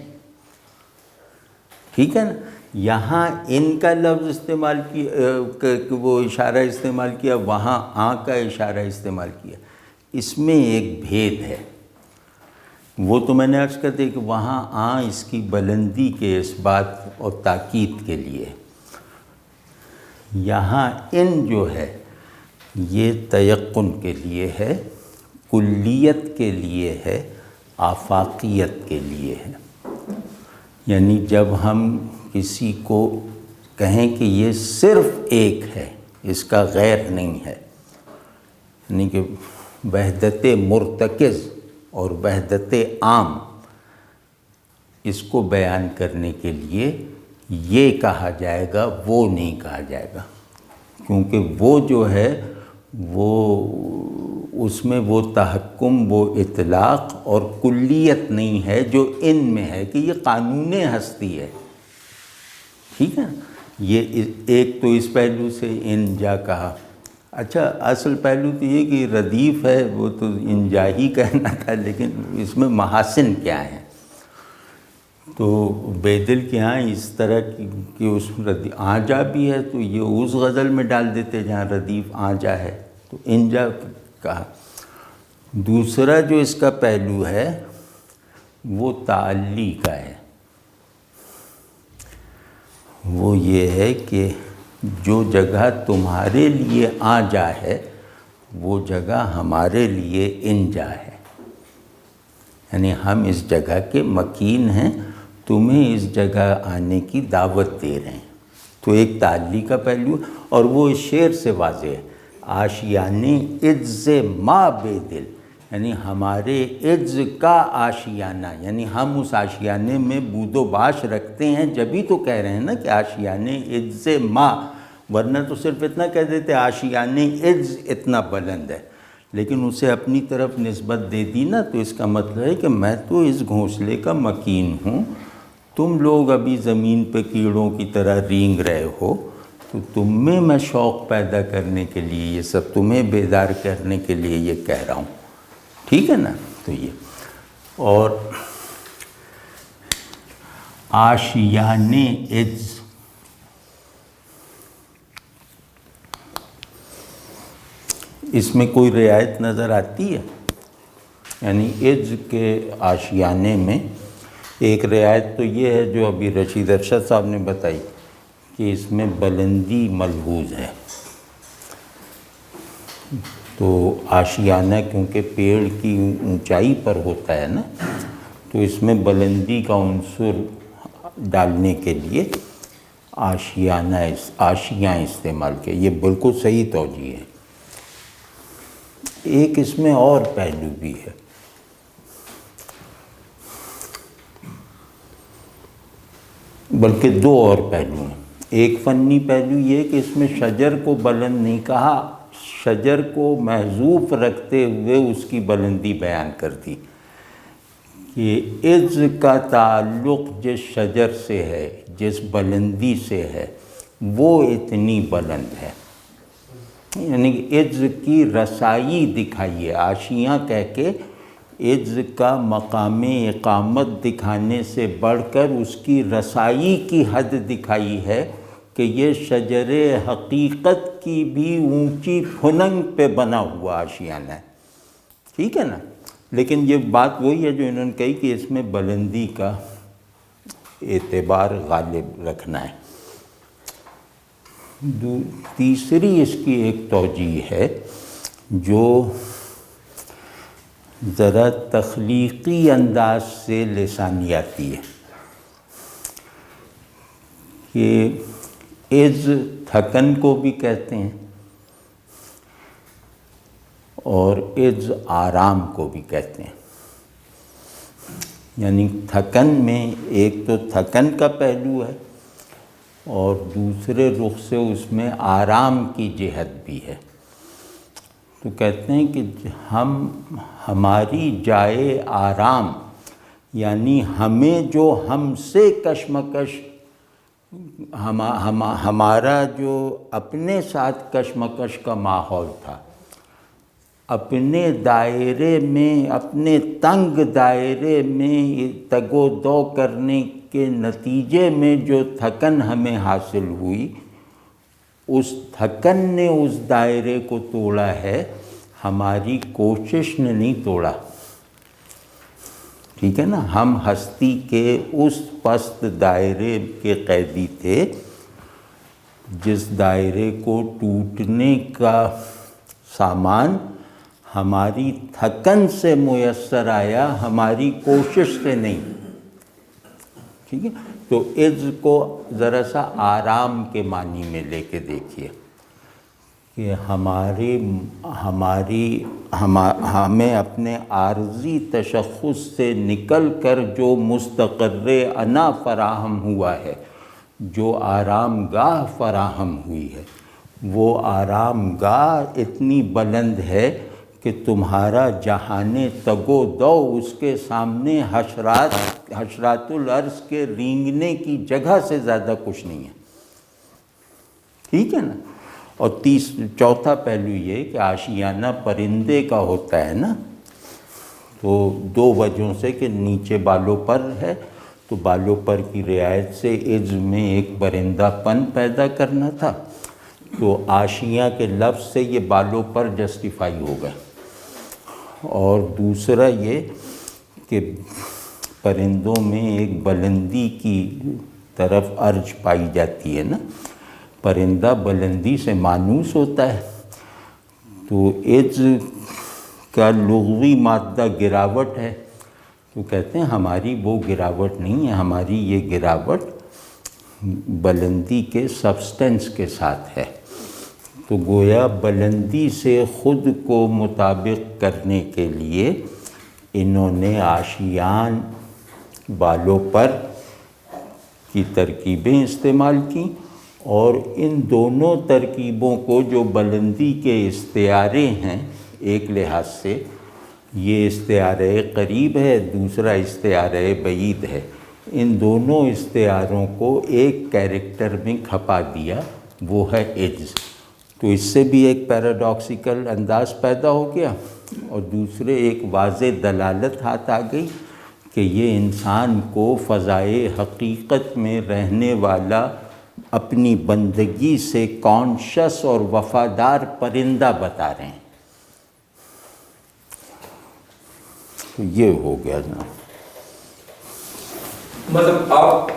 ٹھیک ہے نا؟ یہاں ان کا لفظ استعمال کیا، وہ اشارہ استعمال کیا، وہاں آ کا اشارہ استعمال کیا، اس میں ایک بھید ہے۔ وہ تو میں نے عرض کر دیا کہ وہاں آ اس کی بلندی کے اس بات اور تاکید کے لیے، یہاں ان جو ہے یہ تیقن کے لیے ہے، کلیت کے لیے ہے، آفاقیت کے لیے ہے۔ یعنی جب ہم کسی کو کہیں کہ یہ صرف ایک ہے، اس کا غیر نہیں ہے، یعنی کہ وحدت مرتکز اور وحدت عام، اس کو بیان کرنے کے لیے یہ کہا جائے گا، وہ نہیں کہا جائے گا، کیونکہ وہ جو ہے وہ اس میں وہ تحکم، وہ اطلاق اور کلیت نہیں ہے جو ان میں ہے کہ یہ قانون ہستی ہے، ٹھیک ہے؟ یہ ایک تو اس پہلو سے انجا کہا۔ اچھا، اصل پہلو تو یہ کہ ردیف ہے، وہ تو انجا ہی کہنا تھا، لیکن اس میں محاسن کیا ہیں؟ تو بیدل کے ہاں اس طرح کی اس آنجا بھی ہے تو یہ اس غزل میں ڈال دیتے جہاں ردیف آنجا ہے، تو انجا کہا۔ دوسرا جو اس کا پہلو ہے وہ تعلی کا ہے، وہ یہ ہے کہ جو جگہ تمہارے لیے آنجا ہے وہ جگہ ہمارے لیے انجا ہے، یعنی ہم اس جگہ کے مکین ہیں، تمہیں اس جگہ آنے کی دعوت دے رہے ہیں۔ تو ایک تعلی کا پہلو، اور وہ اس شعر سے واضح ہے، آشیانے عز ما بے دل، یعنی ہمارے عز کا آشیانہ، یعنی ہم اس آشیانے میں بود و باش رکھتے ہیں، جبھی تو کہہ رہے ہیں نا کہ آشیانے عز ما، ورنہ تو صرف اتنا کہہ دیتے آشیانے عز اتنا بلند ہے، لیکن اسے اپنی طرف نسبت دے دی نا، تو اس کا مطلب ہے کہ میں تو اس گھونسلے کا مکین ہوں، تم لوگ ابھی زمین پہ کیڑوں کی طرح رینگ رہے ہو، تو تم میں شوق پیدا کرنے کے لیے یہ سب، تمہیں بیدار کرنے کے لیے یہ کہہ رہا ہوں، ٹھیک ہے نا؟ تو یہ، اور آشیانے عز، اس میں کوئی رعایت نظر آتی ہے؟ یعنی عز کے آشیانے میں ایک رعایت تو یہ ہے جو ابھی رشید ارشد صاحب نے بتائی کہ اس میں بلندی ملحوظ ہے، تو آشیانہ کیونکہ پیڑ کی اونچائی پر ہوتا ہے نا، تو اس میں بلندی کا عنصر ڈالنے کے لیے آشیاں استعمال کیا، یہ بالکل صحیح توجیہ ہے۔ ایک اس میں اور پہلو بھی ہے، بلکہ دو اور پہلو ہیں۔ ایک فنی پہلو یہ کہ اس میں شجر کو بلند نہیں کہا، شجر کو محذوف رکھتے ہوئے اس کی بلندی بیان کر دی، کہ عز کا تعلق جس شجر سے ہے، جس بلندی سے ہے، وہ اتنی بلند ہے، یعنی عز کی رسائی دکھائیے، آشیاں کہہ کے عز کا مقام اقامت دکھانے سے بڑھ کر اس کی رسائی کی حد دکھائی ہے کہ یہ شجر حقیقت کی بھی اونچی پھننگ پہ بنا ہوا آشیانہ ہے، ٹھیک ہے نا؟ لیکن یہ بات وہی ہے جو انہوں نے کہی کہ اس میں بلندی کا اعتبار غالب رکھنا ہے۔ تیسری اس کی ایک توجیہ ہے جو ذرا تخلیقی انداز سے لسانیاتی ہے کہ از تھکن کو بھی کہتے ہیں اور از آرام کو بھی کہتے ہیں۔ یعنی تھکن میں ایک تو تھکن کا پہلو ہے اور دوسرے رخ سے اس میں آرام کی جہت بھی ہے۔ تو کہتے ہیں کہ ہماری جائے آرام، یعنی ہمیں جو ہم سے کشمکش، ہمارا جو اپنے ساتھ کشمکش کا ماحول تھا، اپنے دائرے میں، اپنے تنگ دائرے میں تگ و دو کرنے کے نتیجے میں جو تھکن ہمیں حاصل ہوئی، اس تھکن نے اس دائرے کو توڑا ہے، ہماری کوشش نے نہیں توڑا۔ ٹھیک ہے نا؟ ہم ہستی کے اس پست دائرے کے قیدی تھے جس دائرے کو ٹوٹنے کا سامان ہماری تھکن سے میسر آیا، ہماری کوشش سے نہیں۔ ٹھیک ہے؟ تو عز کو ذرا سا آرام کے معنی میں لے کے دیکھیے کہ ہمیں اپنے عارضی تشخص سے نکل کر جو مستقر انا فراہم ہوا ہے، جو آرام گاہ فراہم ہوئی ہے، وہ آرام گاہ اتنی بلند ہے کہ تمہارا جہان تگ و دو اس کے سامنے حشرات الارض کے رینگنے کی جگہ سے زیادہ کچھ نہیں ہے۔ ٹھیک ہے نا؟ اور چوتھا پہلو یہ کہ آشیانہ پرندے کا ہوتا ہے نا، تو دو وجہوں سے کہ نیچے بالوں پر ہے، تو بالوں پر کی رعایت سے عز میں ایک پرندہ پن پیدا کرنا تھا، تو آشیاں کے لفظ سے یہ بالوں پر جسٹیفائی ہو گئے۔ اور دوسرا یہ کہ پرندوں میں ایک بلندی کی طرف ارج پائی جاتی ہے نا، پرندہ بلندی سے مانوس ہوتا ہے، تو عز کا لغوی مادہ گراوٹ ہے، تو کہتے ہیں ہماری وہ گراوٹ نہیں ہے، ہماری یہ گراوٹ بلندی کے سبسٹنس کے ساتھ ہے۔ تو گویا بلندی سے خود کو مطابق کرنے کے لیے انہوں نے آشیان، بالوں پر کی ترکیبیں استعمال کیں، اور ان دونوں ترکیبوں کو جو بلندی کے استعارے ہیں ایک لحاظ سے، یہ استعارہ قریب ہے، دوسرا استعارہ بعید ہے، ان دونوں استعاروں کو ایک کیریکٹر میں کھپا دیا، وہ ہے عز۔ تو اس سے بھی ایک پیراڈاکسیکل انداز پیدا ہو گیا، اور دوسرے ایک واضح دلالت ہاتھ آ گئی کہ یہ انسان کو فضائے حقیقت میں رہنے والا، اپنی بندگی سے کانشس اور وفادار پرندہ بتا رہے ہیں۔ تو یہ ہو گیا نا، مطلب آپ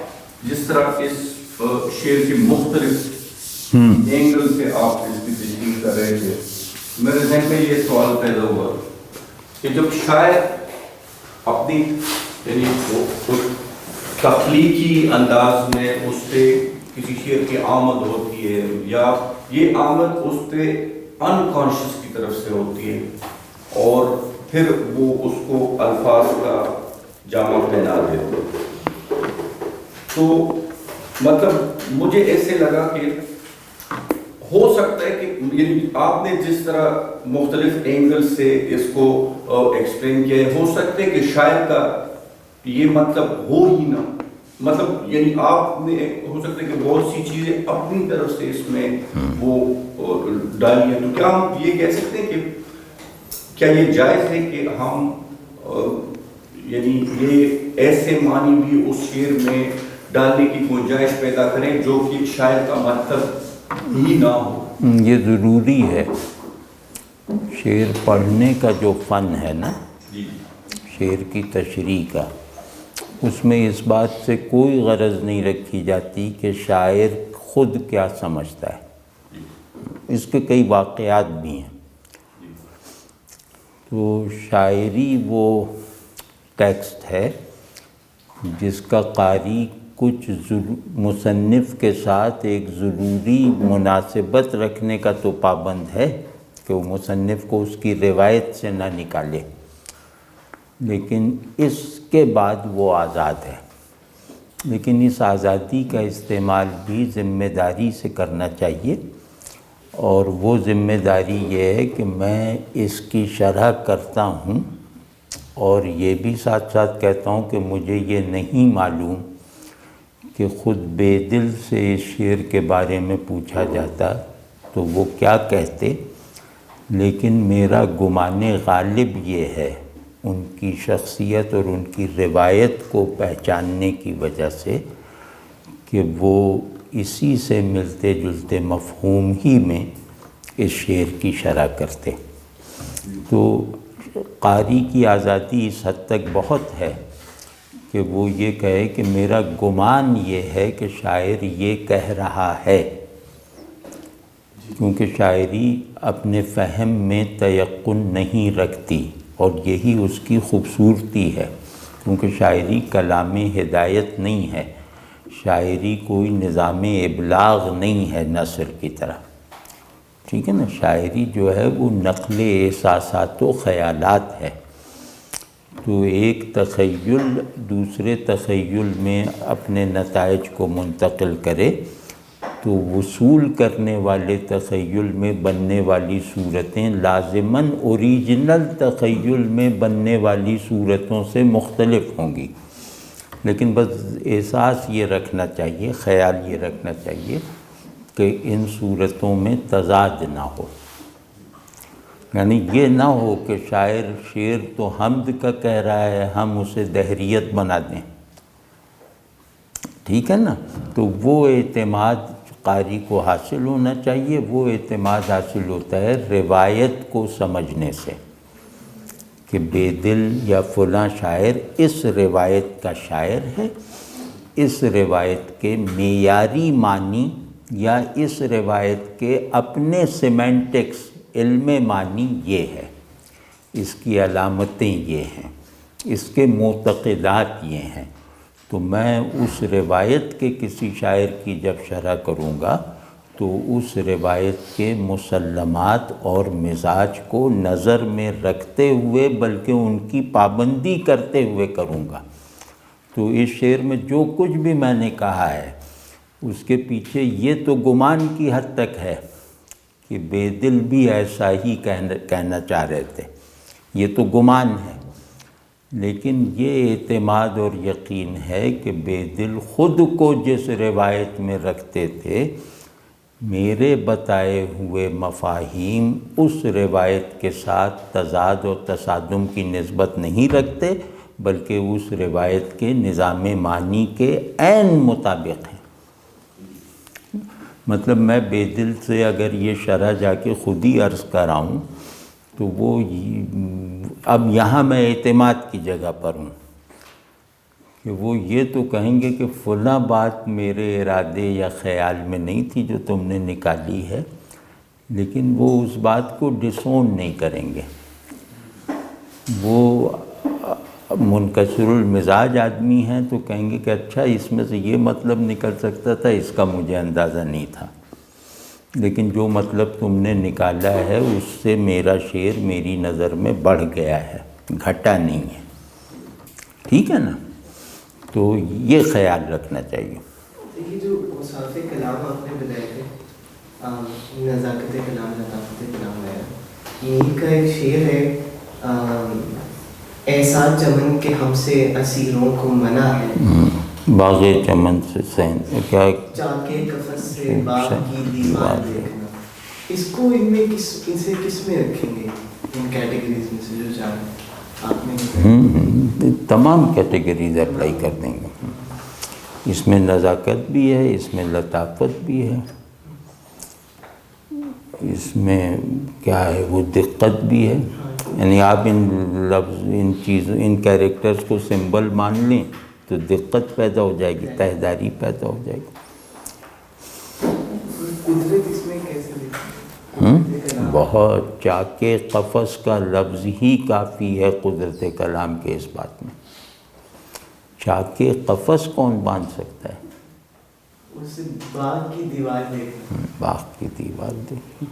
جس طرح اس شعر کی مختلف اینگل سے آپ اس کی تشریح کر رہے تھے، میرے ذہن میں یہ سوال پیدا ہوا کہ جب شاعر اپنی یعنی تخلیقی انداز میں اس پہ کسی شعر کی آمد ہوتی ہے، یا یہ آمد اس پہ انکانشس کی طرف سے ہوتی ہے، اور پھر وہ اس کو الفاظ کا جامع پہنا دیتے، تو مطلب مجھے ایسے لگا کہ ہو سکتا ہے کہ یعنی آپ نے جس طرح مختلف اینگل سے اس کو ایکسپلین کیا ہے، ہو سکتا ہے کہ شاید کا یہ مطلب ہو ہی نہ، مطلب یعنی آپ نے ہو سکتا ہے کہ بہت سی چیزیں اپنی طرف سے اس میں وہ ڈالی ہیں، تو کیا ہم یہ کہہ سکتے ہیں کہ کیا یہ جائز ہے کہ ہم یعنی یہ ایسے معنی بھی اس شعر میں ڈالنے کی گنجائش پیدا کریں جو کہ شاید کا مطلب ہی نہ ہو؟ یہ ضروری ہے، شعر پڑھنے کا جو فن ہے نا، شعر کی تشریح کا، اس میں اس بات سے کوئی غرض نہیں رکھی جاتی کہ شاعر خود کیا سمجھتا ہے، اس کے کئی واقعات بھی ہیں۔ تو شاعری وہ ٹیکسٹ ہے جس کا قاری کچھ مصنف کے ساتھ ایک ضروری مناسبت رکھنے کا تو پابند ہے کہ وہ مصنف کو اس کی روایت سے نہ نکالے، لیکن اس کے بعد وہ آزاد ہے۔ لیکن اس آزادی کا استعمال بھی ذمہ داری سے کرنا چاہیے، اور وہ ذمہ داری یہ ہے کہ میں اس کی شرح کرتا ہوں، اور یہ بھی ساتھ ساتھ کہتا ہوں کہ مجھے یہ نہیں معلوم کہ خود بے دل سے اس شعر کے بارے میں پوچھا جاتا تو وہ کیا کہتے، لیکن میرا گمان غالب یہ ہے ان کی شخصیت اور ان کی روایت کو پہچاننے کی وجہ سے کہ وہ اسی سے ملتے جلتے مفہوم ہی میں اس شعر کی شرح کرتے۔ تو قاری کی آزادی اس حد تک بہت ہے کہ وہ یہ کہے کہ میرا گمان یہ ہے کہ شاعر یہ کہہ رہا ہے، کیونکہ شاعری اپنے فہم میں تیقن نہیں رکھتی، اور یہی اس کی خوبصورتی ہے، کیونکہ شاعری کلام ہدایت نہیں ہے، شاعری کوئی نظام ابلاغ نہیں ہے نثر کی طرح، ٹھیک ہے نا۔ شاعری جو ہے وہ نقل احساسات و خیالات ہے، تو ایک تخیل دوسرے تخیل میں اپنے نتائج کو منتقل کرے، تو وصول کرنے والے تخیل میں بننے والی صورتیں لازماً اوریجنل تخیل میں بننے والی صورتوں سے مختلف ہوں گی، لیکن بس احساس یہ رکھنا چاہیے، خیال یہ رکھنا چاہیے کہ ان صورتوں میں تضاد نہ ہو، یعنی یہ نہ ہو کہ شعر تو حمد کا کہہ رہا ہے، ہم اسے دہریت بنا دیں، ٹھیک ہے نا۔ تو وہ اعتماد قاری کو حاصل ہونا چاہیے، وہ اعتماد حاصل ہوتا ہے روایت کو سمجھنے سے، کہ بے دل یا فلاں شاعر اس روایت کا شاعر ہے، اس روایت کے معیاری معنی یا اس روایت کے اپنے سیمینٹکس علم معنی یہ ہے، اس کی علامتیں یہ ہیں، اس کے معتقدات یہ ہیں، تو میں اس روایت کے کسی شاعر کی جب شرح کروں گا تو اس روایت کے مسلمات اور مزاج کو نظر میں رکھتے ہوئے بلکہ ان کی پابندی کرتے ہوئے کروں گا۔ تو اس شعر میں جو کچھ بھی میں نے کہا ہے اس کے پیچھے یہ تو گمان کی حد تک ہے کہ بے دل بھی ایسا ہی کہنا چاہ رہے تھے، یہ تو گمان ہے، لیکن یہ اعتماد اور یقین ہے کہ بے دل خود کو جس روایت میں رکھتے تھے، میرے بتائے ہوئے مفاہیم اس روایت کے ساتھ تضاد و تصادم کی نسبت نہیں رکھتے، بلکہ اس روایت کے نظام معنی کے عین مطابق ہیں۔ مطلب میں بے دل سے اگر یہ شرح جا کے خود ہی عرض کراؤں تو وہ اب یہاں میں اعتماد کی جگہ پر ہوں کہ وہ یہ تو کہیں گے کہ فلاں بات میرے ارادے یا خیال میں نہیں تھی جو تم نے نکالی ہے، لیکن وہ اس بات کو ڈسون نہیں کریں گے۔ وہ منکسر المزاج آدمی ہیں تو کہیں گے کہ اچھا اس میں سے یہ مطلب نکل سکتا تھا، اس کا مجھے اندازہ نہیں تھا، لیکن جو مطلب تم نے نکالا ہے اس سے میرا شعر میری نظر میں بڑھ گیا ہے، گھٹا نہیں ہے، ٹھیک ہے نا۔ تو یہ خیال رکھنا چاہیے۔ یہ جو وصاف کلام آپ نے بتائے تھے، نزاکت کلام، لطافت کلام ہے، یہیں کا ایک شعر ہے، احساس چمن کے ہم سے اسیروں کو منع ہے، باغ چمن سے سین کیا چاکے کفس سے باغ کی دیوار دیکھنا، اس کو ان میں اسے کس میں رکھیں گے، ان کیٹیگریز میں سے جو چاہیں آپ نے؟ تمام کیٹیگریز اپلائی کر دیں گے، اس میں نزاکت بھی ہے، اس میں لطافت بھی ہے، اس میں کیا ہے وہ دقت بھی ہے، یعنی آپ ان لفظ ان چیزوں ان کیریکٹرز کو سمبل مان لیں تو دقت پیدا ہو جائے گی، تہداری پیدا ہو جائے گی۔ قدرت اس میں کیسے دیکھتے ہیں؟ بہت چاک قفس کا لفظ ہی کافی ہے قدرت کلام کے اس بات میں۔ چاک قفس کون باندھ سکتا ہے؟ اس باغ کی دیوار دیکھیں، باغ کی دیوار دیکھیں۔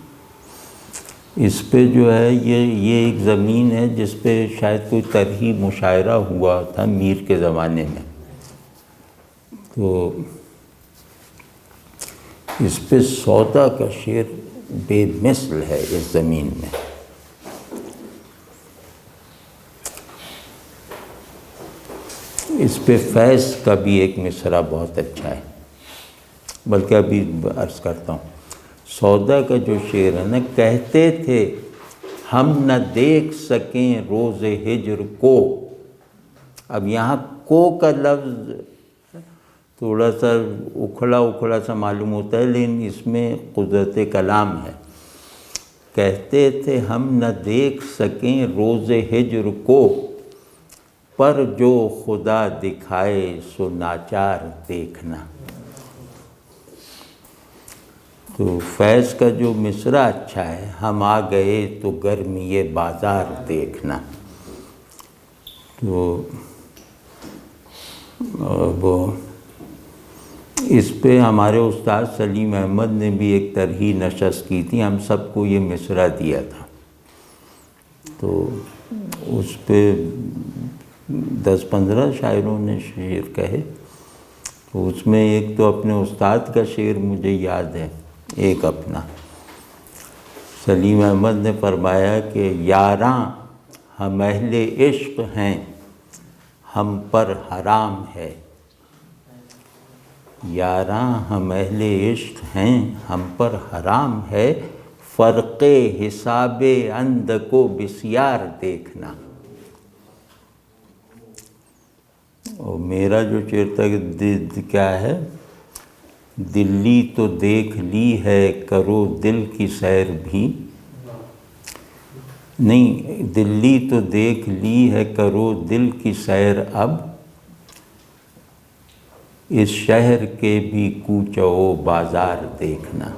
اس پہ جو ہے یہ ایک زمین ہے جس پہ شاید کوئی طرحی مشاعرہ ہوا تھا میر کے زمانے میں، تو اس پہ سودا کا شعر بے مثل ہے اس زمین میں۔ اس پہ فیض کا بھی ایک مصرع بہت اچھا ہے، بلکہ ابھی عرض کرتا ہوں۔ سودا کا جو شعر ہے نا، کہتے تھے ہم نہ دیکھ سکیں روز ہجر کو، اب یہاں کو کا لفظ تھوڑا سا اکھڑا سا معلوم ہوتا ہے، لیکن اس میں قدرت کلام ہے۔ کہتے تھے ہم نہ دیکھ سکیں روز ہجر کو، پر جو خدا دکھائے سو ناچار دیکھنا۔ تو فیض کا جو مصرع اچھا ہے، ہم آ گئے تو گرمی بازار دیکھنا۔ تو وہ اس پہ ہمارے استاد سلیم احمد نے بھی ایک طرحی نشست کی تھی، ہم سب کو یہ مصرع دیا تھا، تو اس پہ 10-15 شاعروں نے شعر کہے، تو اس میں ایک تو اپنے استاد کا شعر مجھے یاد ہے، ایک اپنا۔ سلیم احمد نے فرمایا کہ یاراں ہم اہل عشق ہیں، ہم پر حرام ہے، یاراں ہم اہل عشق ہیں، ہم پر حرام ہے، فرق حساب اند کو بسیار دیکھنا۔ اور میرا جو شعر تھا کہ کیا ہے، دلی تو دیکھ لی ہے کرو دل کی سیر بھی، نہیں، دلی تو دیکھ لی ہے کرو دل کی سیر، اب اس شہر کے بھی کوچہ و بازار دیکھنا۔